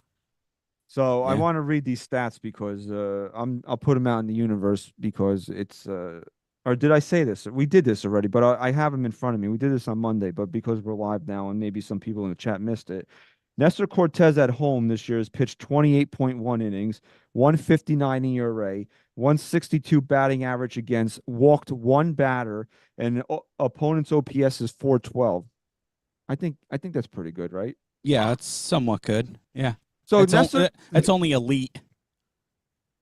So I want to read these stats because I'll put them out in the universe because it's or did I say this? We did this already, but I have them in front of me. We did this on Monday, but because we're live now and maybe some people in the chat missed it. Nestor Cortez at home this year has pitched 28.1 innings, 159 ERA, 162 batting average against, walked 1 batter, and opponent's OPS is 412. I think that's pretty good, right? Yeah, that's somewhat good. Yeah. So that's only elite.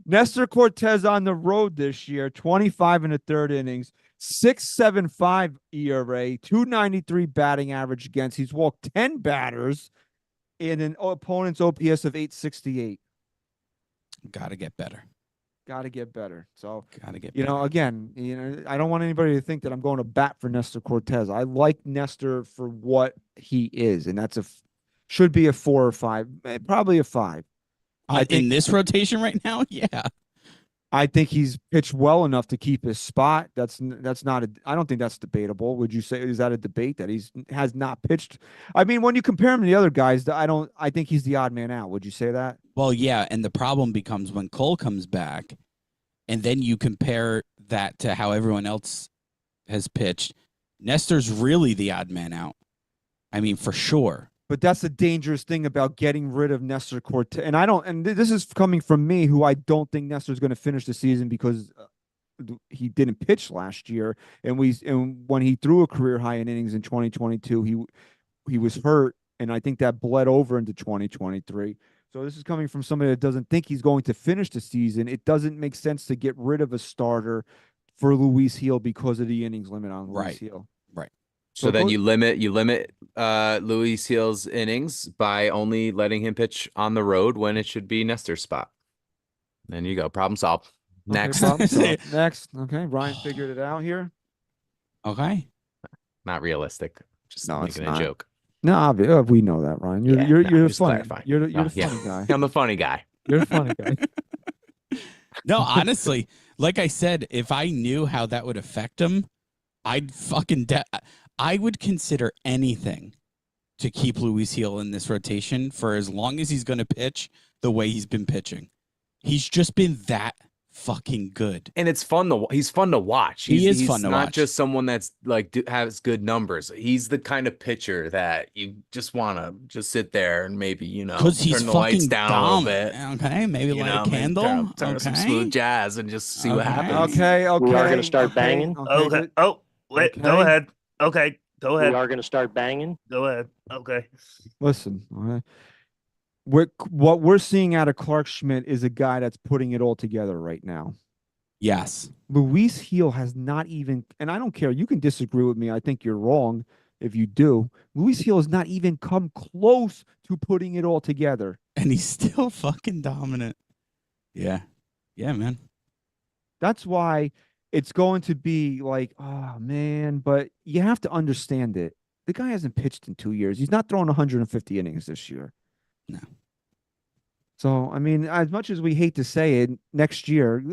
Nestor Cortez on the road this year, 25 in the third innings, 6.75 ERA, 293 batting average against. He's walked 10 batters in an opponent's OPS of 868. Got to get better. So, got to get better. Again, I don't want anybody to think that I'm going to bat for Nestor Cortez. I like Nestor for what he is, and that's should be a 4 or 5, probably a 5. I think in this rotation right now, yeah. I think he's pitched well enough to keep his spot. That's not I don't think that's debatable. Would you say, is that a debate that has not pitched? I mean, when you compare him to the other guys, I think he's the odd man out. Would you say that? Well, yeah, and the problem becomes when Cole comes back, and then you compare that to how everyone else has pitched. Nestor's really the odd man out. I mean, for sure. But that's the dangerous thing about getting rid of Nestor Cortez. And this is coming from me, who I don't think Nestor's going to finish the season because he didn't pitch last year. And when he threw a career high in innings in 2022, he was hurt. And I think that bled over into 2023. So this is coming from somebody that doesn't think he's going to finish the season. It doesn't make sense to get rid of a starter for Luis Heel because of the innings limit on Luis Right. Heel. Right. So then you limit Luis Heel's innings by only letting him pitch on the road when it should be Nestor's spot. Then you go. Problem solved. Next. Okay, problem solved. Next. Okay, Ryan figured it out here. Okay. Not realistic. Just No, it's making a not. joke. No, we know that, Ryan. You're Yeah, you're no, you're just funny. clarifying. You're Oh, the yeah. funny guy. I'm the funny guy. You're the funny guy. No, honestly, like I said, if I knew how that would affect him, I'd fucking I would consider anything to keep Luis Heel in this rotation for as long as he's going to pitch the way he's been pitching. He's just been that fucking good. And it's fun he's fun to watch. He's fun to not watch. just someone that's like has good numbers. He's the kind of pitcher that you just want to just sit there and maybe, Because he's turn the lights fucking down dominant. a little bit. Okay, maybe light a candle. Turn some Okay. smooth jazz and just see what Okay. happens. Okay. We are gonna start banging. Okay. Oh, wait. Go Okay. ahead. Okay. Go We ahead. are going to start banging. Go ahead. Okay. Listen, all right. What we're seeing out of Clark Schmidt is a guy that's putting it all together right now. Yes. Luis Heel has not even, and I don't care. You can disagree with me. I think you're wrong if you do. Luis Heel has not even come close to putting it all together. And he's still fucking dominant. Yeah. Yeah, man. That's why it's going to be like, oh man, but you have to understand it. The guy hasn't pitched in 2 years. He's not throwing 150 innings this year. No. So, I mean, as much as we hate to say it, next year,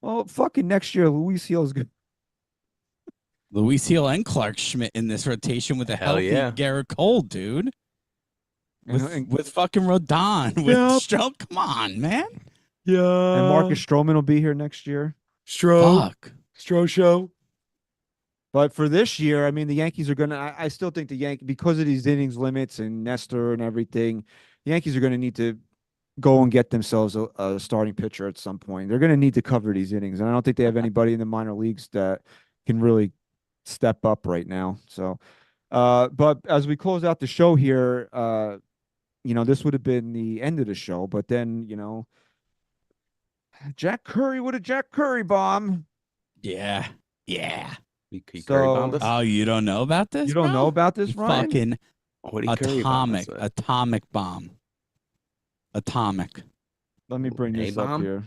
well, fucking next year, Luis Heel is good. Luis Heel and Clark Schmidt in this rotation with a Hell healthy yeah. Garrett Cole, dude. And- With fucking Rodon. With Yep. Stroh. Come on, man. Yeah. And Marcus Stroman will be here next year. Fuck. Stro show. But for this year, I mean, the Yankees are going to, I still think the Yankees, because of these innings limits and Nestor and everything, the Yankees are going to need to go and get themselves a starting pitcher at some point. They're going to need to cover these innings. And I don't think they have anybody in the minor leagues that can really step up right now. So, but as we close out the show here, this would have been the end of the show. But then, Jack Curry with a Jack Curry bomb. Yeah. Yeah. He So- Curry bombed us? Oh, you don't know about this? You don't bro? know about this, Ryan? Fucking What did he Curry bomb us with? atomic bomb. Atomic. Let me bring this up A-bomb? here.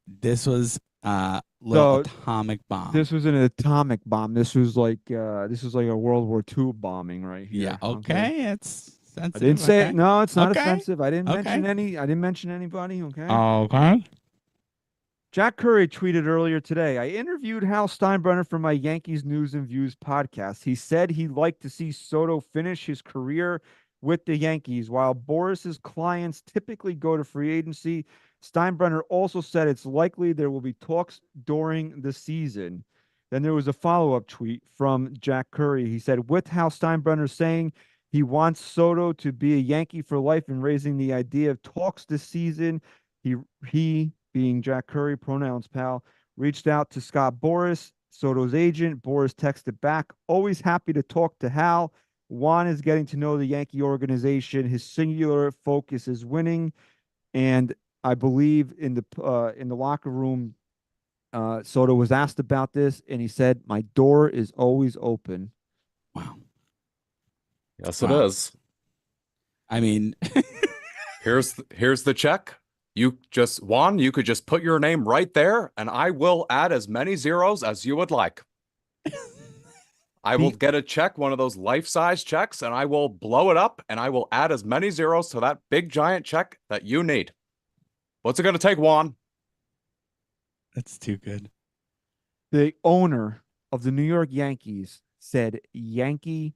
This was little So, atomic bomb. This was an atomic bomb. This was like a World War II bombing right here. Yeah. Okay. It's I sensitive. didn't say okay. it. No, it's not Okay. offensive. I didn't Okay. mention anybody. Okay. Okay. Jack Curry tweeted earlier today, I interviewed Hal Steinbrenner for my Yankees News and Views podcast. He said he'd like to see Soto finish his career with the Yankees. While Boris's clients typically go to free agency, Steinbrenner also said it's likely there will be talks during the season. Then there was a follow-up tweet from Jack Curry. He said, with Hal Steinbrenner saying he wants Soto to be a Yankee for life and raising the idea of talks this season, he being Jack Curry, pronouns pal, reached out to Scott Boras, Soto's agent. Boras texted back, always happy to talk to Hal. Juan is getting to know the Yankee organization. His singular focus is winning. And I believe in the locker room, Soto was asked about this, and he said, my door is always open. Wow. Yes, Wow. it is. I mean, Here's the check. Juan, you could just put your name right there, and I will add as many zeros as you would like. I will get a check, one of those life-size checks, and I will blow it up, and I will add as many zeros to that big giant check that you need. What's it going to take, Juan? that's too good. The owner of the New York Yankees said Yankee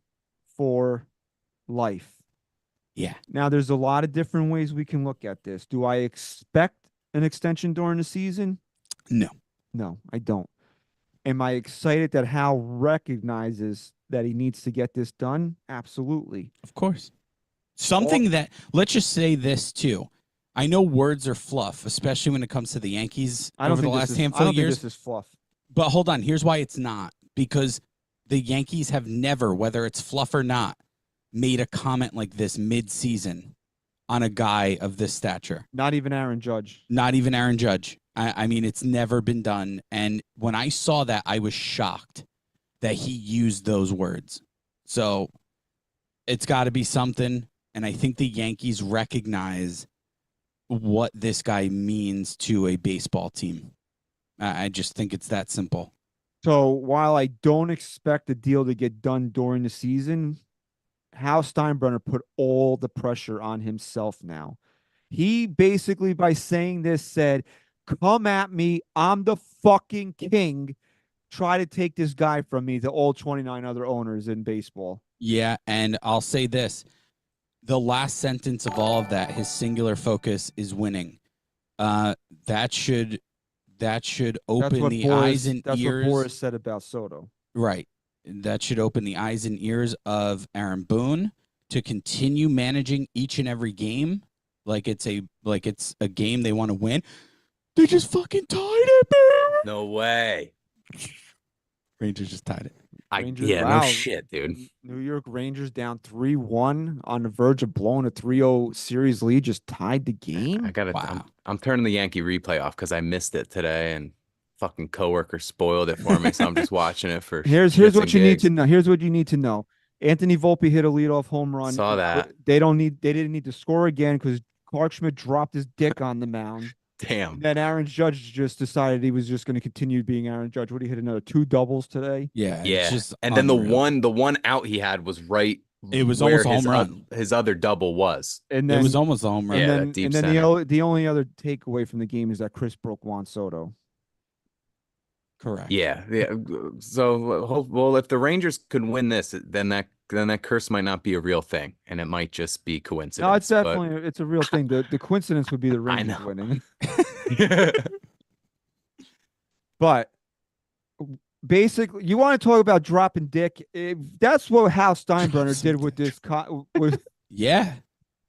for life. Yeah. Now, there's a lot of different ways we can look at this. Do I expect an extension during the season? No. No, I don't. Am I excited that Hal recognizes that he needs to get this done? Absolutely. Of course. Something that, let's just say this too. I know words are fluff, especially when it comes to the Yankees I don't over the think last this is, handful I don't of think years. this is fluff. But hold on, here's why it's not. Because the Yankees have never, whether it's fluff or not, made a comment like this mid-season on a guy of this stature. Not even Aaron Judge. Not even Aaron Judge. I mean, it's never been done. And when I saw that, I was shocked that he used those words. So it's got to be something. And I think the Yankees recognize what this guy means to a baseball team. I just think it's that simple. So while I don't expect the deal to get done during the season, Hal Steinbrenner put all the pressure on himself now. He basically, by saying this, said, come at me. I'm the fucking king. Try to take this guy from me to all 29 other owners in baseball. Yeah, and I'll say this. The last sentence of all of that, his singular focus is winning. That should open the eyes and ears. That's what Boris said about Soto. Right. That should open the eyes and ears of Aaron Boone to continue managing each and every game like it's a game they want to win. They just fucking tied it, man. No way. Rangers just tied it. No shit, dude. New York Rangers down 3-1 on the verge of blowing a 3-0 series lead, just tied the game. I'm turning the Yankee replay off because I missed it today and fucking coworker spoiled it for me, so I'm just watching it for. Here's what you need to know. Here's what you need to know. Anthony Volpe hit a leadoff home run. Saw that. They didn't need to score again because Clark Schmidt dropped his dick on the mound. Damn. And then Aaron Judge just decided he was just going to continue being Aaron Judge. What did he hit another 2 doubles today? Yeah. Yeah. Just and unreal. then the one out he had was right. It was where almost a home run. His other double was. And then It was almost a home run. Yeah, and deep then center. the only other takeaway from the game is that Chris broke Juan Soto. Correct. Yeah. So, well, if the Rangers could win this, then that curse might not be a real thing, and it might just be coincidence. No, it's definitely it's a real thing. The coincidence would be the Rangers winning. But basically, you want to talk about dropping dick? That's what Hal Steinbrenner did with this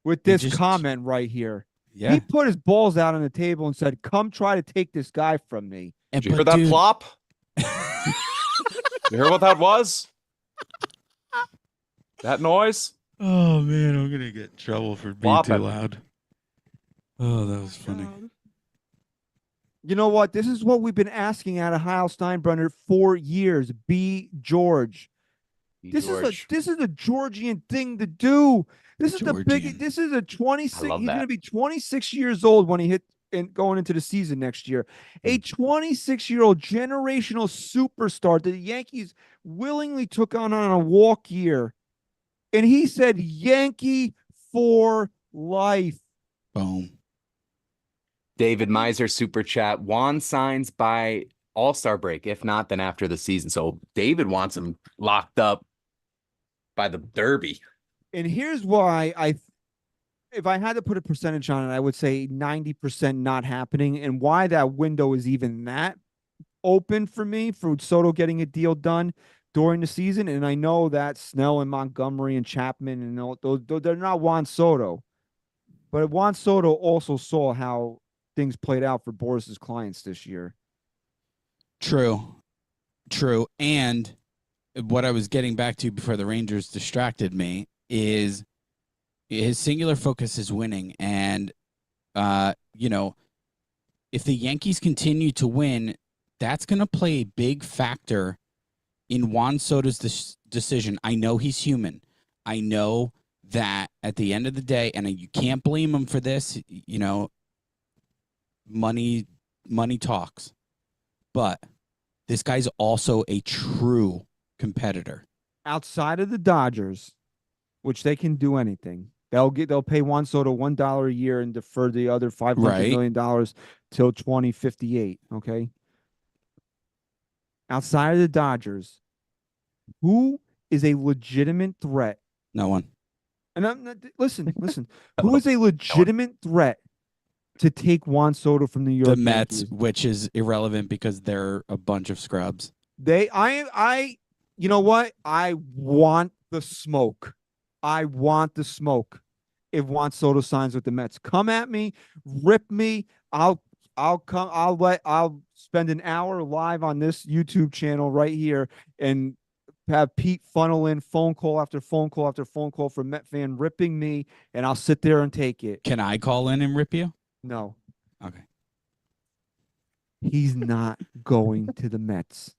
with this comment right here. Yeah. He put his balls out on the table and said, "Come try to take this guy from me." Did you hear that plop? You hear what that was? That noise? Oh man, I'm gonna get in trouble for being Flop too it. loud. Oh, that was funny. You know what? This is what we've been asking out of Hal Steinbrenner for years. Be George. This is a Georgian thing to do. This is the big. This is a 26. He's going to be 26 years old when he hit and going into the season next year. A 26-year-old generational superstar that the Yankees willingly took on a walk year, and he said, "Yankee for life." Boom. David Miser super chat. Juan signs by All-Star break. If not, then after the season. So David wants him locked up by the Derby. And here's why if I had to put a percentage on it, I would say 90% not happening. And why that window is even that open for me for Soto getting a deal done during the season. And I know that Snell and Montgomery and Chapman and all those, they're not Juan Soto. But Juan Soto also saw how things played out for Boris's clients this year. True. And what I was getting back to before the Rangers distracted me is his singular focus is winning. And, if the Yankees continue to win, that's going to play a big factor in Juan Soto's decision. I know he's human. I know that at the end of the day, and you can't blame him for this, money talks. But this guy's also a true competitor. Outside of the Dodgers, which they can do anything, they'll pay Juan Soto $1 a year and defer the other $500 million till 2058. Okay. Outside of the Dodgers, who is a legitimate threat? No one. And I'm not, listen. Who is a legitimate threat to take Juan Soto from the New York The Mets, Yankees? which is irrelevant because they're a bunch of scrubs. You know what? I want the smoke. I want the smoke. If Juan Soto signs with the Mets, come at me, rip me. I'll spend an hour live on this YouTube channel right here and have Pete funnel in phone call after phone call after phone call from Met fan ripping me, and I'll sit there and take it. Can I call in and rip you? No, Okay. he's not going to the Mets.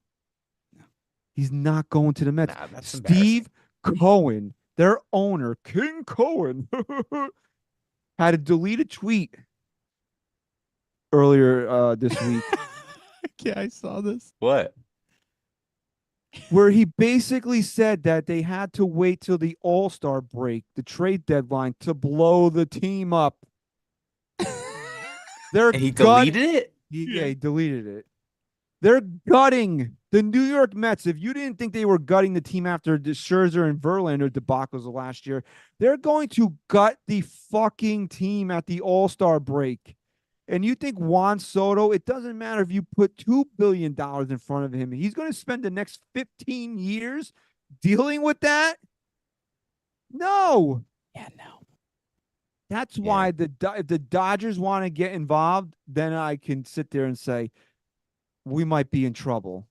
He's not going to the Mets. Nah, that's Steve Cohen, their owner, King Cohen, had a deleted tweet earlier this week Yeah, I saw this. What? where he basically said that they had to wait till the All-Star break, the trade deadline, to blow the team up. They're And he gut- deleted it? Yeah, he deleted it. They're gutting the New York Mets. If you didn't think they were gutting the team after the Scherzer and Verlander debacles of last year, they're going to gut the fucking team at the All-Star break. And you think Juan Soto, it doesn't matter if you put $2 billion in front of him, he's going to spend the next 15 years dealing with that? No. Yeah, no. That's why if the Dodgers want to get involved, then I can sit there and say, we might be in trouble.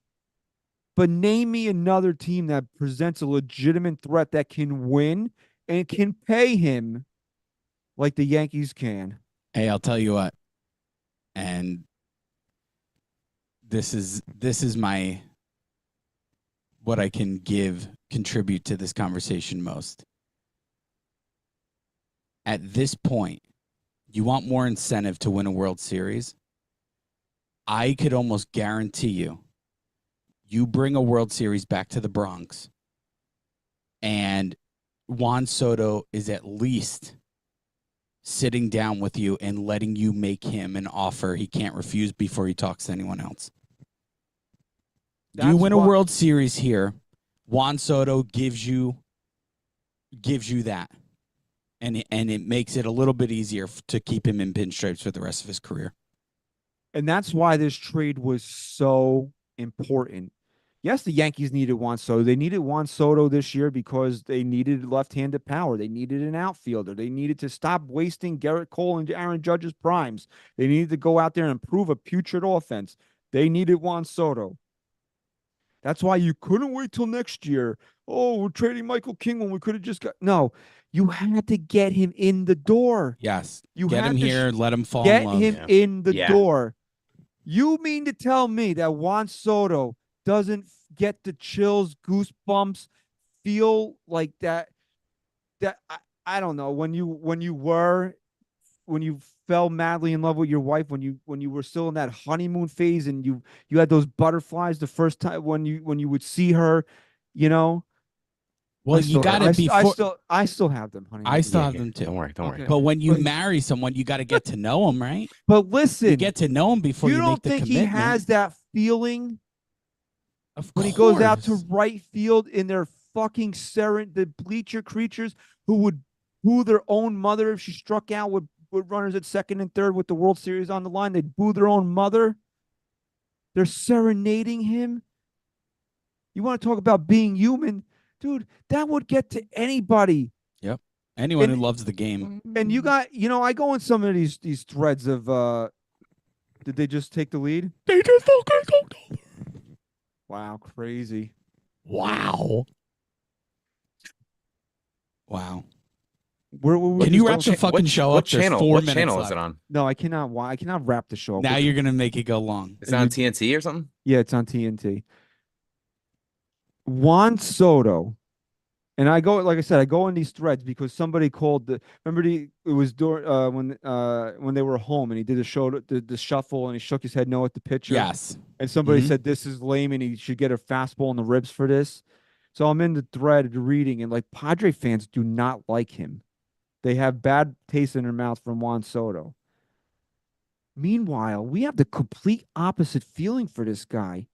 But name me another team that presents a legitimate threat that can win and can pay him like the Yankees can. Hey, I'll tell you what. And this is my what I can contribute to this conversation most. At this point, you want more incentive to win a World Series? I could almost guarantee you bring a World Series back to the Bronx, and Juan Soto is at least sitting down with you and letting you make him an offer he can't refuse before he talks to anyone else. You win a World Series here, Juan Soto gives you that. And it makes it a little bit easier to keep him in pinstripes for the rest of his career. And that's why this trade was so important. Yes, the Yankees needed Juan Soto. They needed Juan Soto this year because they needed left-handed power. They needed an outfielder. They needed to stop wasting Garrett Cole and Aaron Judge's primes. They needed to go out there and improve a putrid offense. They needed Juan Soto. That's why you couldn't wait till next year. Oh, we're trading Michael King when we could have just got... No, you had to get him in the door. Yes. You get had him to here, let him fall get in love. him in the Yeah. door. You mean to tell me that Juan Soto doesn't get the chills, goosebumps, feel like that I don't know, when you fell madly in love with your wife, when you were still in that honeymoon phase and you had those butterflies the first time when you would see her, you know? Well, you got to be. I still have them, honey. I still have them too. Don't worry. Okay. But when you marry someone, you got to get to know them, right? But listen, You get to know them before you, you don't make the think commitment. he has that feeling Of when he goes out to course. right field in their fucking the bleacher creatures who would boo their own mother if she struck out with runners at second and third with the World Series on the line? They'd boo their own mother. They're serenading him. You want to talk about being human? Dude, that would get to anybody. Anyone and- who loves the game. And you got, I go in some of these threads of did they just take the lead? They just fucking go. Wow, crazy. Wow. Where Can you wrap the fucking show up? What There's channel? 4 What minutes channel left. is it on? No, I cannot. I cannot wrap the show up. Now you're gonna make it go long. Is it on TNT or something? Yeah, it's on TNT. Juan Soto, and I go, like I said, I go in these threads because somebody called it was during when they were home and he did the shuffle and he shook his head no at the pitcher. Yes. And somebody Mhm. said this is lame and he should get a fastball in the ribs for this. So I'm in the thread reading and like Padre fans do not like him. They have bad taste in their mouth from Juan Soto. Meanwhile, we have the complete opposite feeling for this guy.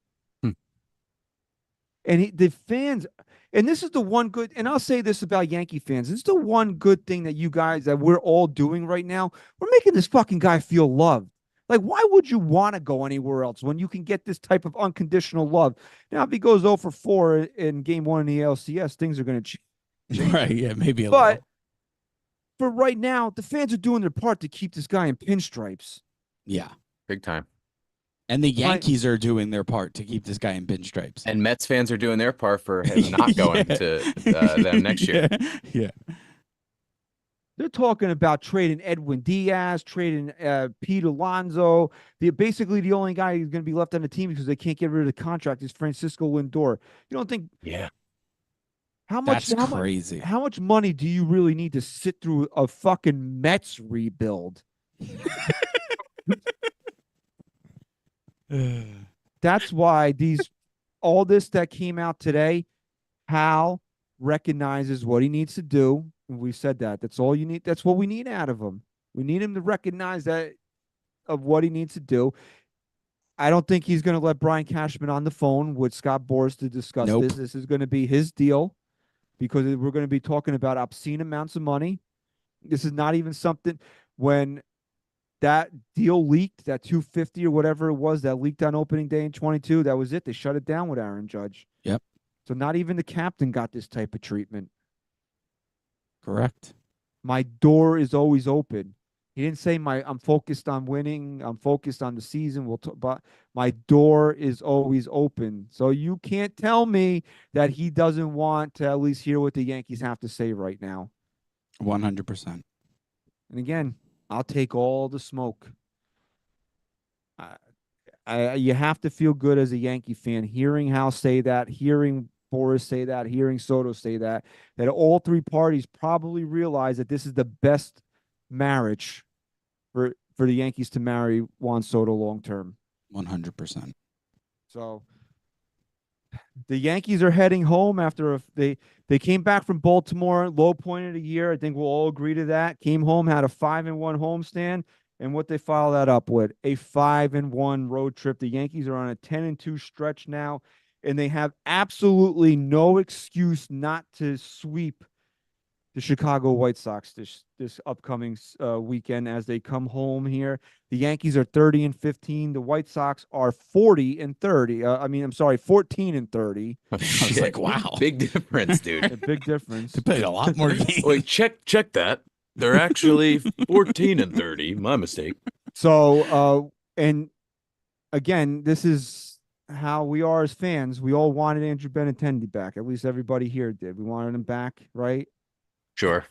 And the fans, and this is the one good, and I'll say this about Yankee fans. This is the one good thing that we're all doing right now. We're making this fucking guy feel loved. Like, why would you want to go anywhere else when you can get this type of unconditional love? Now, if he goes 0 for 4 in game 1 in the ALCS, things are going to change. Right. Yeah. Maybe a But little. for right now, the fans are doing their part to keep this guy in pinstripes. Yeah. Big time. And the Yankees are doing their part to keep this guy in pinstripes. And Mets fans are doing their part for him not going to them next year. Yeah. They're talking about trading Edwin Diaz, trading Pete Alonso. Basically, the only guy who's going to be left on the team because they can't get rid of the contract is Francisco Lindor. You don't think? Yeah. That's crazy. How much money do you really need to sit through a fucking Mets rebuild? That's why all this that came out today, Hal recognizes what he needs to do. We said that. That's all you need. That's what we need out of him. We need him to recognize that of what he needs to do. I don't think he's going to let Brian Cashman on the phone with Scott Boras to discuss this. This is going to be his deal because we're going to be talking about obscene amounts of money. This is not even something when that deal leaked, that 250 or whatever it was that leaked on opening day in 22. That was it. They shut it down with Aaron Judge. Yep. So not even the captain got this type of treatment. Correct. My door is always open. He didn't say I'm focused on winning. I'm focused on the season. But my door is always open. So you can't tell me that he doesn't want to at least hear what the Yankees have to say right now. 100%. And again, I'll take all the smoke. You have to feel good as a Yankee fan, hearing Hal say that, hearing Boras say that, hearing Soto say that all three parties probably realize that this is the best marriage for the Yankees to marry Juan Soto long term. 100%. So the Yankees are heading home after they came back from Baltimore, low point of the year. I think we'll all agree to that. Came home, had a 5-1 homestand, and what they follow that up with, a 5-1 road trip. The Yankees are on a 10-2 stretch now, and they have absolutely no excuse not to sweep the Chicago White Sox this upcoming weekend as they come home here. The Yankees are 30-15. The White Sox are 40-30. 14 and 30. Oh, I was like, wow. Big difference, dude. A big difference. They played a lot more games. Wait, check that. They're actually 14-30. My mistake. So, and again, this is how we are as fans. We all wanted Andrew Benintendi back. At least everybody here did. We wanted him back, right? Sure.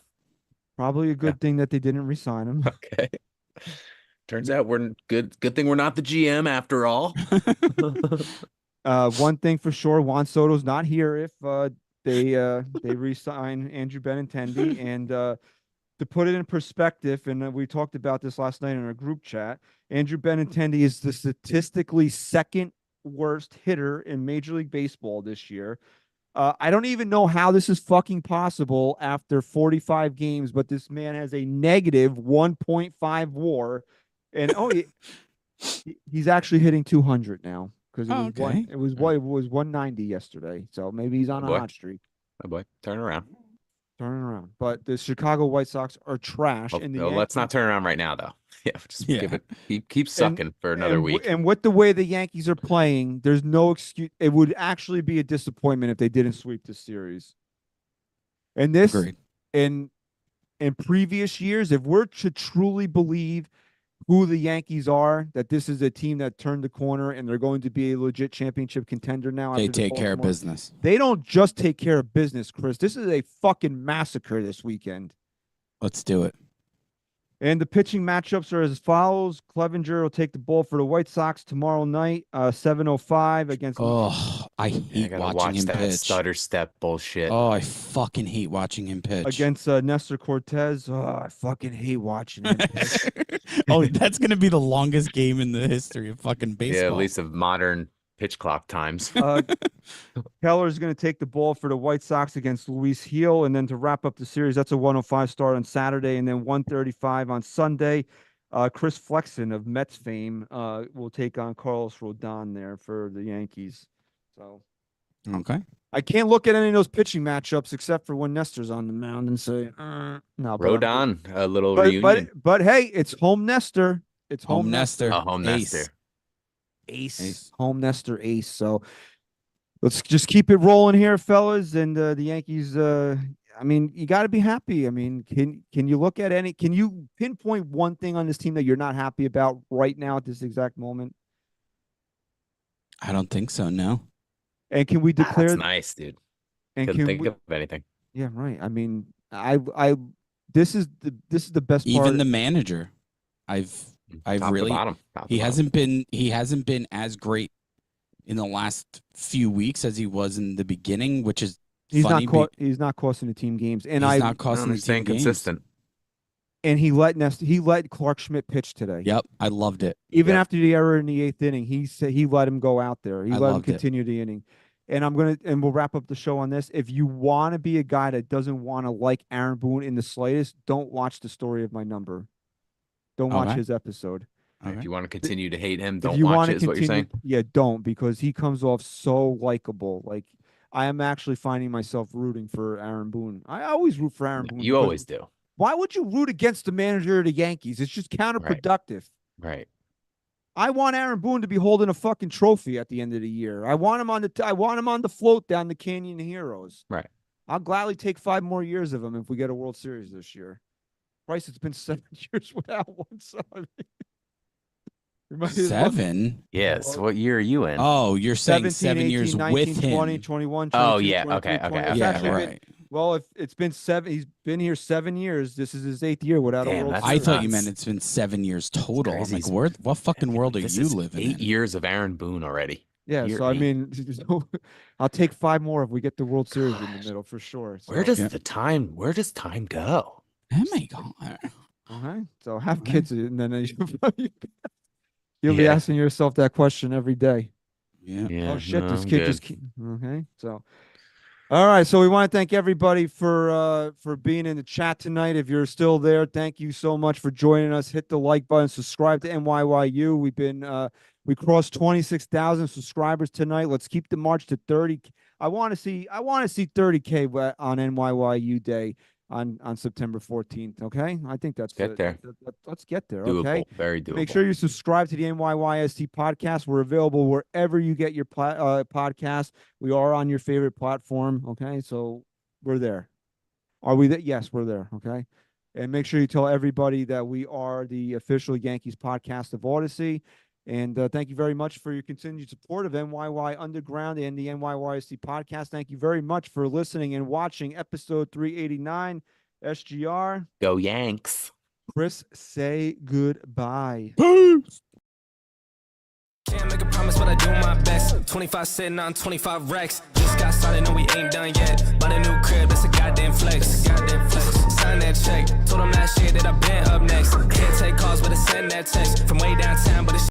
Probably a good thing that they didn't re-sign him. Okay. Turns out we're good thing we're not the GM after all. One thing for sure, Juan Soto's not here if they re-sign Andrew Benintendi. And to put it in perspective, and we talked about this last night in our group chat, Andrew Benintendi is the statistically second worst hitter in Major League Baseball this year. I don't even know how this is fucking possible after 45 games, but this man has a negative 1.5 WAR, and he's actually hitting 200 now because it was 190 yesterday. So maybe he's on a hot streak. Oh boy, turning around. But the Chicago White Sox are trash. Let's not turn around right now, though. Give it. Keep sucking for another week. And with the way the Yankees are playing, there's no excuse. It would actually be a disappointment if they didn't sweep this series. And this, in previous years, if we're to truly believe who the Yankees are, that this is a team that turned the corner and they're going to be a legit championship contender now. They take care of business. They don't just take care of business, Chris. This is a fucking massacre this weekend. Let's do it. And the pitching matchups are as follows. Clevenger will take the ball for the White Sox tomorrow night, 7:05 against. Oh, I hate watching him pitch. Stutter step bullshit. Oh, I fucking hate watching him pitch. Against Nestor Cortez. Oh, I fucking hate watching him pitch. Oh, that's going to be the longest game in the history of fucking baseball. Yeah, at least of modern pitch clock times. Keller's going to take the ball for the White Sox against Luis Gil, and then to wrap up the series, that's a 1:05 start on Saturday, and then 1:35 on Sunday. Chris Flexen of Mets fame will take on Carlos Rodon there for the Yankees. So, okay, I can't look at any of those pitching matchups except for when Nestor's on the mound and say, "No." Rodon, a little reunion. But hey, it's home Nestor. It's home Nestor. A home Nestor. Ace. Home Nestor ace. So let's just keep it rolling here, fellas. And the Yankees, you got to be happy. I mean, can you look at can you pinpoint one thing on this team that you're not happy about right now at this exact moment? I don't think so. No. And can we declare? That's nice, dude. And Couldn't can think we? of anything. Yeah, right. I mean, this is the best part. Even the manager, I've Top to really bottom. Top to he bottom. hasn't been as great in the last few weeks as he was in the beginning, which is He's funny. he's not costing the team games, and He's I not costing the He's team staying games. consistent. and he let Clark Schmidt pitch today. Yep, I loved it. Even Yep. after the error in the 8th inning, he said he let him go out there. He I let him loved it. continue the inning. And we'll wrap up the show on this. If you want to be a guy that doesn't want to like Aaron Boone in the slightest, don't watch the story of my number. Don't watch Okay. his episode. If you want to continue to hate him, If don't you watch want it, to is what you're continue, saying. yeah, don't, because he comes off so likable. Like, I am actually finding myself rooting for Aaron Boone. I always root for Aaron Boone. You because always do. Why would you root against the manager of the Yankees? It's just counterproductive. Right. I want Aaron Boone to be holding a fucking trophy at the end of the year. I want him on the float down the Canyon of Heroes. Right. I'll gladly take 5 more years of him if we get a World Series this year. Christ, it's been 7 years without one. So we might as well- 7. Yes. What year are you in? Oh, you're saying 17, 7 18, years 19, with him. 20, 21, Oh, 22, yeah. 23, Okay, 20. okay, It's Yeah, actually been- right. well, if it's been 7, he's been here 7 years. This is his 8th year without a Damn, World that's I Series. thought you nuts. meant it's been 7 years total. I'm crazy. like, what fucking world are This you is living 8 in? years of Aaron Boone already. Yeah, Year so I 8. mean, I'll take 5 more if we get the World Series in the middle for sure. So, Where does Yeah. where does time go? Oh my god. okay, so have Okay. kids, and then you'll be Yeah. asking yourself that question every day. Yeah. Yeah. Oh shit, no, this I'm kid good. just okay. So, all right, so we want to thank everybody for being in the chat tonight. If you're still there, thank you so much for joining us. Hit the like button, subscribe to NYYU. We've been we crossed 26,000 subscribers tonight. Let's keep the march to 30. I want to see 30K on NYYU Day on September 14th. Okay, I think that's Get there. let's get there. Doable. Okay. Very doable. Make sure you subscribe to the NYYST podcast. We're available wherever you get your podcast. We are on your favorite platform. Okay, so we're there. Are we there? Yes, we're there. Okay, and make sure you tell everybody that we are the official Yankees podcast of Odyssey. And thank you very much for your continued support of NYY Underground and the NYYST podcast. Thank you very much for listening and watching episode 389. SGR, Go Yanks. Chris, say goodbye. Can't make a promise, but I do my best. 25 sitting on 25 racks. Just got started, no, we ain't done yet. Bought a new crib, that's a goddamn flex. Sign that check. Told them last year that I've been up next. Can't take calls, but I send that text from way downtown, but it's